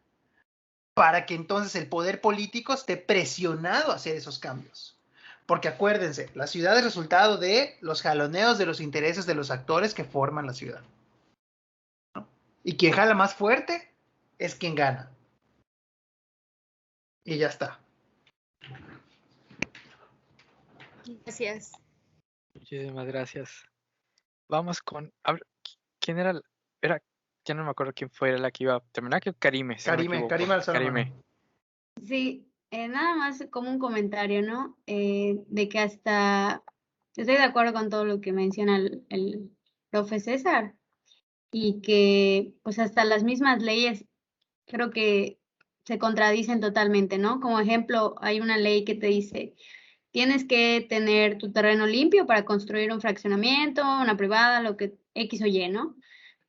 para que entonces el poder político esté presionado a hacer esos cambios. Porque acuérdense, la ciudad es resultado de los jaloneos de los intereses de los actores que forman la ciudad, ¿no? Y quien jala más fuerte es quien gana. Y ya está. Gracias. Muchísimas gracias. Vamos con... ¿Quién era? Ya no me acuerdo quién fue la que iba a terminar, que Karime. Karime Alzano. Karime. Sí, nada más como un comentario, ¿no? De que hasta estoy de acuerdo con todo lo que menciona el profe César y que pues hasta las mismas leyes creo que se contradicen totalmente, ¿no? Como ejemplo, hay una ley que te dice, tienes que tener tu terreno limpio para construir un fraccionamiento, una privada, lo que X o Y, ¿no?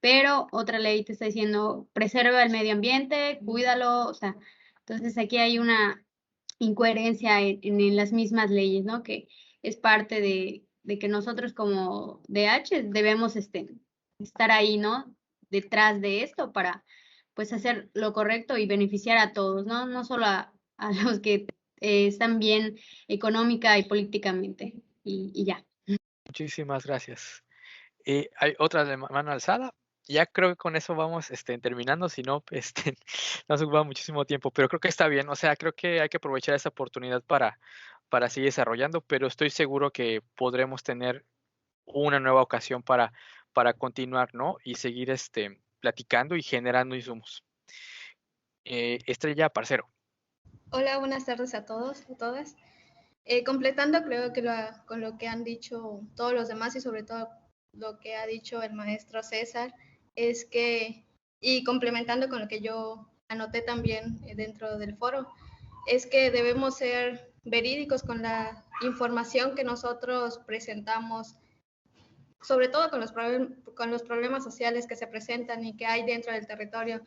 Pero otra ley te está diciendo, preserva el medio ambiente, cuídalo, o sea, entonces aquí hay una incoherencia en las mismas leyes, ¿no? Que es parte de que nosotros como DH debemos estar ahí, ¿no? Detrás de esto para, pues, hacer lo correcto y beneficiar a todos, ¿no? No solo a los que están bien económica y políticamente. y ya. Muchísimas gracias. Hay otra de mano alzada. Ya creo que con eso vamos terminando, si no, nos ocupa muchísimo tiempo, pero creo que está bien. O sea, creo que hay que aprovechar esa oportunidad para seguir desarrollando, pero estoy seguro que podremos tener una nueva ocasión para continuar, ¿no? Y seguir platicando y generando insumos. Estrella Parcero. Hola, buenas tardes a todos, a todas. Completando, creo que con lo que han dicho todos los demás y sobre todo lo que ha dicho el maestro César, es que, y complementando con lo que yo anoté también dentro del foro, es que debemos ser verídicos con la información que nosotros presentamos, sobre todo con los problemas sociales que se presentan y que hay dentro del territorio,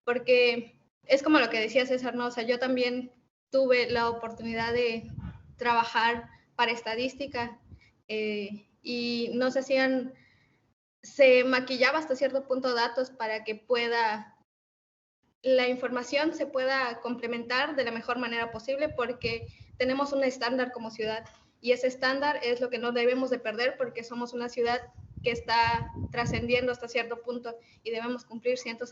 porque es como lo que decía César, ¿no? O sea, yo también tuve la oportunidad de trabajar para estadística y se maquillaba hasta cierto punto datos para que la información se pueda complementar de la mejor manera posible, porque tenemos un estándar como ciudad y ese estándar es lo que no debemos de perder, porque somos una ciudad que está trascendiendo hasta cierto punto y debemos cumplir cientos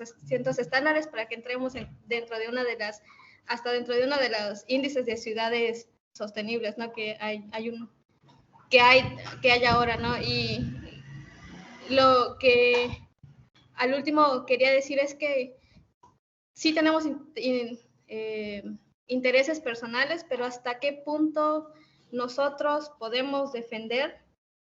estándares para que entremos dentro de uno de los índices de ciudades sostenibles, ¿no? Que hay ahora, ¿no? Y lo que al último quería decir es que sí tenemos intereses personales, pero hasta qué punto nosotros podemos defender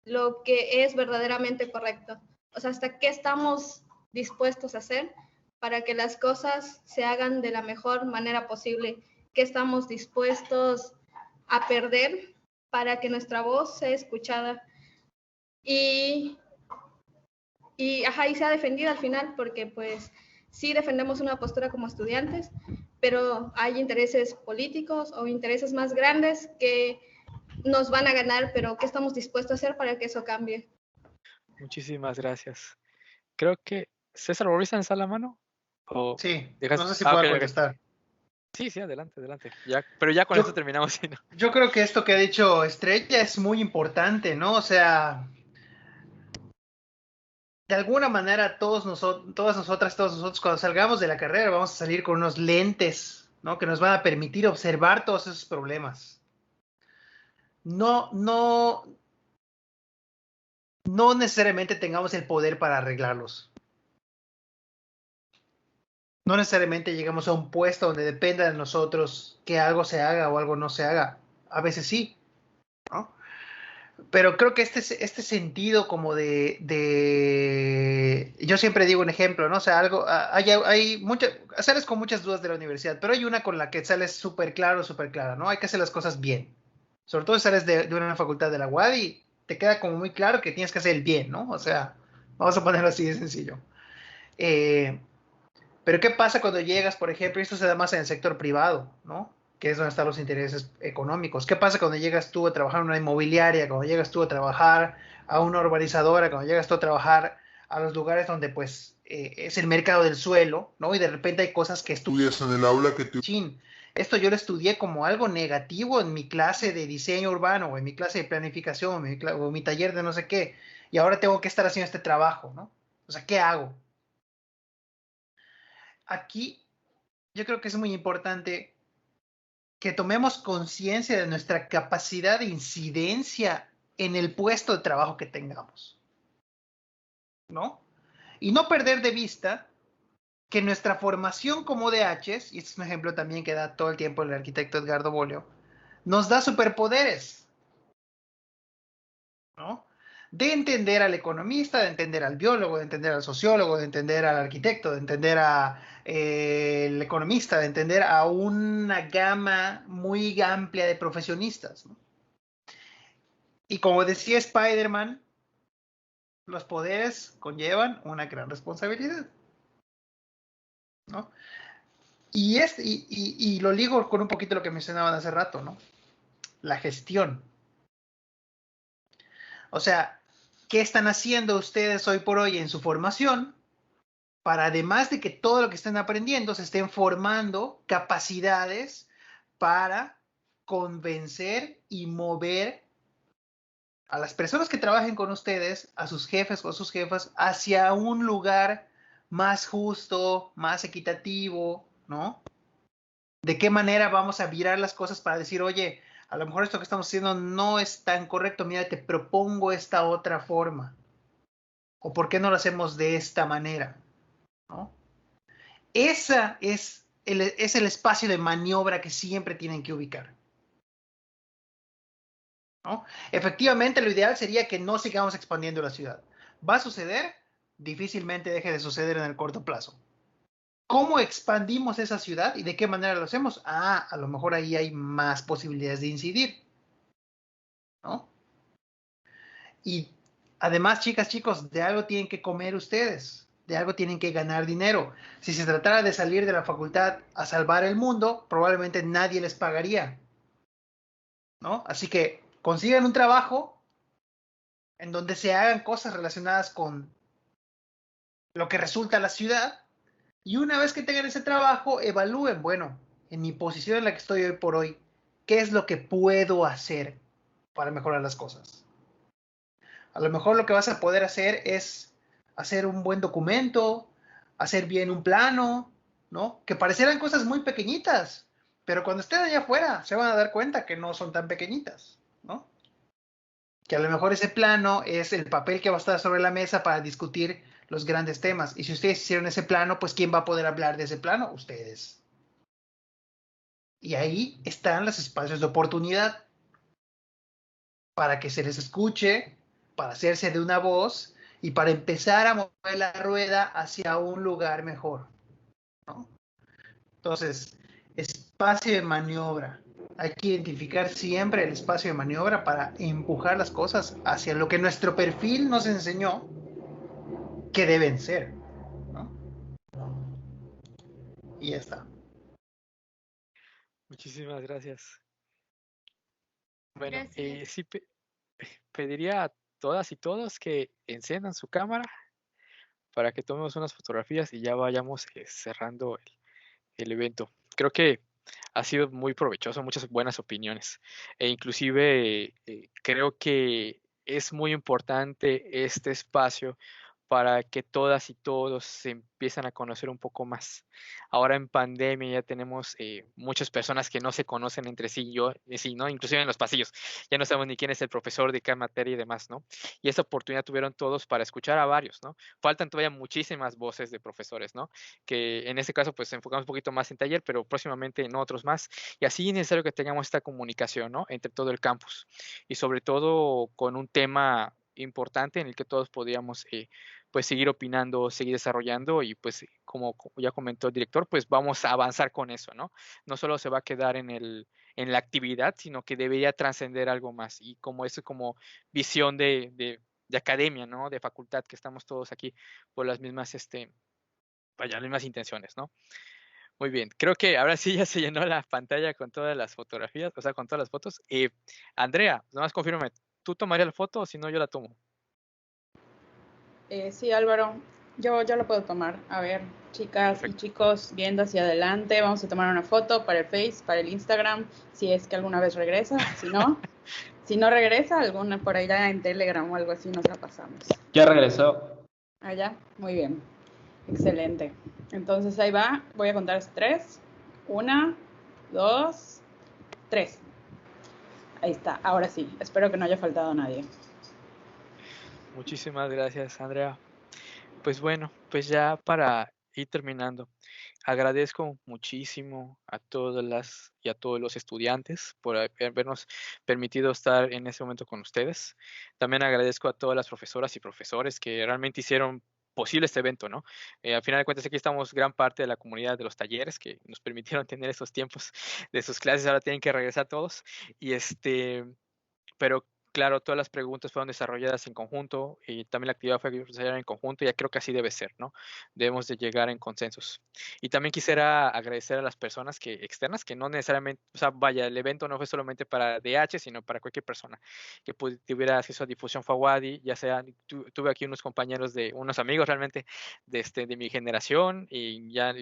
lo que es verdaderamente correcto. O sea, hasta qué estamos dispuestos a hacer para que las cosas se hagan de la mejor manera posible, qué estamos dispuestos a perder para que nuestra voz sea escuchada y sea defendida al final, porque pues sí defendemos una postura como estudiantes, pero hay intereses políticos o intereses más grandes que nos van a ganar, pero ¿qué estamos dispuestos a hacer para que eso cambie? Muchísimas gracias. Creo que César, ¿volviste a alzar la mano? Sí, no sé si puedo contestar. Sí, adelante. Pero ya con esto terminamos. ¿Sí, no? Yo creo que esto que ha dicho Estrella es muy importante, ¿no? O sea, de alguna manera todos nosotros cuando salgamos de la carrera vamos a salir con unos lentes, ¿no? Que nos van a permitir observar todos esos problemas. No necesariamente tengamos el poder para arreglarlos. No necesariamente llegamos a un puesto donde dependa de nosotros que algo se haga o algo no se haga. A veces sí, ¿no? Pero creo que este sentido como yo siempre digo un ejemplo, ¿no? O sea, sales con muchas dudas de la universidad, pero hay una con la que sales súper clara, ¿no? Hay que hacer las cosas bien. Sobre todo si sales de una facultad de la UAD y te queda como muy claro que tienes que hacer el bien, ¿no? O sea, vamos a ponerlo así de sencillo. Pero ¿qué pasa cuando llegas, por ejemplo, y esto se da más en el sector privado, ¿no? Que es donde están los intereses económicos. ¿Qué pasa cuando llegas tú a trabajar en una inmobiliaria, cuando llegas tú a trabajar a una urbanizadora, cuando llegas tú a trabajar a los lugares donde pues es el mercado del suelo, ¿no? Y de repente hay cosas que estudias en el aula que tú... Esto yo lo estudié como algo negativo en mi clase de diseño urbano, o en mi clase de planificación, o mi taller de no sé qué, y ahora tengo que estar haciendo este trabajo, ¿no? O sea, ¿qué hago? Aquí yo creo que es muy importante que tomemos conciencia de nuestra capacidad de incidencia en el puesto de trabajo que tengamos, ¿no? Y no perder de vista que nuestra formación como DHs, y este es un ejemplo también que da todo el tiempo el arquitecto Edgardo Bolio, nos da superpoderes, ¿no? De entender al economista, de entender al biólogo, de entender al sociólogo, de entender al arquitecto, de entender al economista, de entender a una gama muy amplia de profesionistas, ¿no? Y como decía Spider-Man, los poderes conllevan una gran responsabilidad, ¿no? Y lo ligo con un poquito lo que mencionaban hace rato, ¿no? La gestión. O sea, ¿qué están haciendo ustedes hoy por hoy en su formación para, además de que todo lo que estén aprendiendo, se estén formando capacidades para convencer y mover a las personas que trabajen con ustedes, a sus jefes o sus jefas, hacia un lugar más justo, más equitativo, ¿no? ¿De qué manera vamos a virar las cosas para decir, oye, a lo mejor esto que estamos haciendo no es tan correcto, mira, te propongo esta otra forma? ¿O por qué no lo hacemos de esta manera? ¿No? Ese es el espacio de maniobra que siempre tienen que ubicar, ¿no? Efectivamente, lo ideal sería que no sigamos expandiendo la ciudad. ¿Va a suceder? Difícilmente deje de suceder en el corto plazo. ¿Cómo expandimos esa ciudad y de qué manera lo hacemos? A lo mejor ahí hay más posibilidades de incidir, ¿no? Y además, chicas, chicos, de algo tienen que comer ustedes, de algo tienen que ganar dinero. Si se tratara de salir de la facultad a salvar el mundo, probablemente nadie les pagaría, ¿no? Así que consigan un trabajo en donde se hagan cosas relacionadas con lo que resulta la ciudad, y una vez que tengan ese trabajo, evalúen, bueno, en mi posición en la que estoy hoy por hoy, ¿qué es lo que puedo hacer para mejorar las cosas? A lo mejor lo que vas a poder hacer es hacer un buen documento, hacer bien un plano, ¿no? Que parecieran cosas muy pequeñitas, pero cuando estén allá afuera se van a dar cuenta que no son tan pequeñitas, ¿no? Que a lo mejor ese plano es el papel que va a estar sobre la mesa para discutir los grandes temas. Y si ustedes hicieron ese plano, pues ¿quién va a poder hablar de ese plano? Ustedes. Y ahí están los espacios de oportunidad para que se les escuche, para hacerse de una voz y para empezar a mover la rueda hacia un lugar mejor, ¿no? Entonces, espacio de maniobra. Hay que identificar siempre el espacio de maniobra para empujar las cosas hacia lo que nuestro perfil nos enseñó que deben ser, ¿no? Y ya está. Muchísimas gracias. Bueno, Gracias. sí pediría a todas y todos que enciendan su cámara para que tomemos unas fotografías y ya vayamos cerrando el evento. Creo que ha sido muy provechoso, muchas buenas opiniones. E inclusive creo que es muy importante este espacio para que todas y todos se empiezan a conocer un poco más. Ahora en pandemia ya tenemos muchas personas que no se conocen entre sí, ¿no? Inclusive en los pasillos. Ya no sabemos ni quién es el profesor de qué materia y demás, ¿no? Y esa oportunidad tuvieron todos para escuchar a varios, ¿no? Faltan todavía muchísimas voces de profesores, ¿no? Que en este caso pues enfocamos un poquito más en taller, pero próximamente en otros más. Y así es necesario que tengamos esta comunicación, ¿no? Entre todo el campus. Y sobre todo con un tema importante en el que todos podíamos pues seguir opinando, seguir desarrollando y pues como ya comentó el director, pues vamos a avanzar con eso, ¿no? No solo se va a quedar en la actividad, sino que debería trascender algo más y como eso como visión de academia, ¿no? De facultad, que estamos todos aquí por las mismas, las mismas intenciones, ¿no? Muy bien, creo que ahora sí ya se llenó la pantalla con todas las fotografías, o sea, con todas las fotos. Andrea, nomás confírmame, ¿tú tomarías la foto o si no yo la tomo? Sí, Álvaro, yo lo puedo tomar. A ver, chicas y chicos, viendo hacia adelante, vamos a tomar una foto para el Face, para el Instagram, si es que alguna vez regresa. Si no regresa, alguna por allá en Telegram o algo así nos la pasamos. Ya regresó. Allá, muy bien. Excelente. Entonces ahí va, voy a contar hasta 3. 1, 2, 3. Ahí está, ahora sí. Espero que no haya faltado nadie. Muchísimas gracias, Andrea. Pues bueno, pues ya para ir terminando, agradezco muchísimo a todas las y a todos los estudiantes por habernos permitido estar en este momento con ustedes. También agradezco a todas las profesoras y profesores que realmente hicieron posible este evento, ¿no? Al final de cuentas aquí estamos gran parte de la comunidad de los talleres que nos permitieron tener esos tiempos de sus clases, ahora tienen que regresar todos y pero claro, todas las preguntas fueron desarrolladas en conjunto y también la actividad fue desarrollada en conjunto y ya creo que así debe ser, ¿no? Debemos de llegar en consensos. Y también quisiera agradecer a las personas externas que no necesariamente, o sea, vaya, el evento no fue solamente para DH, sino para cualquier persona que tuviera acceso a difusión FAWADI, ya sea, tuve aquí unos compañeros unos amigos realmente de mi generación y ya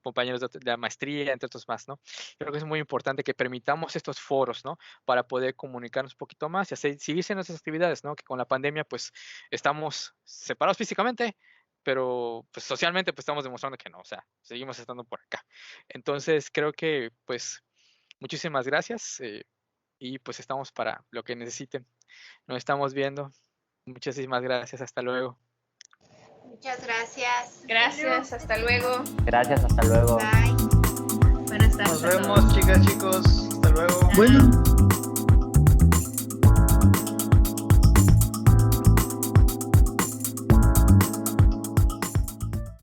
compañeros de la maestría, entre otros más, ¿no? Creo que es muy importante que permitamos estos foros, ¿no? Para poder comunicarnos un poquito más y seguir haciendo esas actividades, ¿no? Que con la pandemia, pues, estamos separados físicamente, pero pues socialmente pues estamos demostrando que no, o sea, seguimos estando por acá. Entonces creo que pues muchísimas gracias y pues estamos para lo que necesiten. Nos estamos viendo. Muchísimas gracias, hasta luego. Muchas gracias. Gracias, hasta luego. Gracias, hasta luego. Bye. Buenas tardes. Nos vemos, chicas, chicos. Hasta luego. Bueno,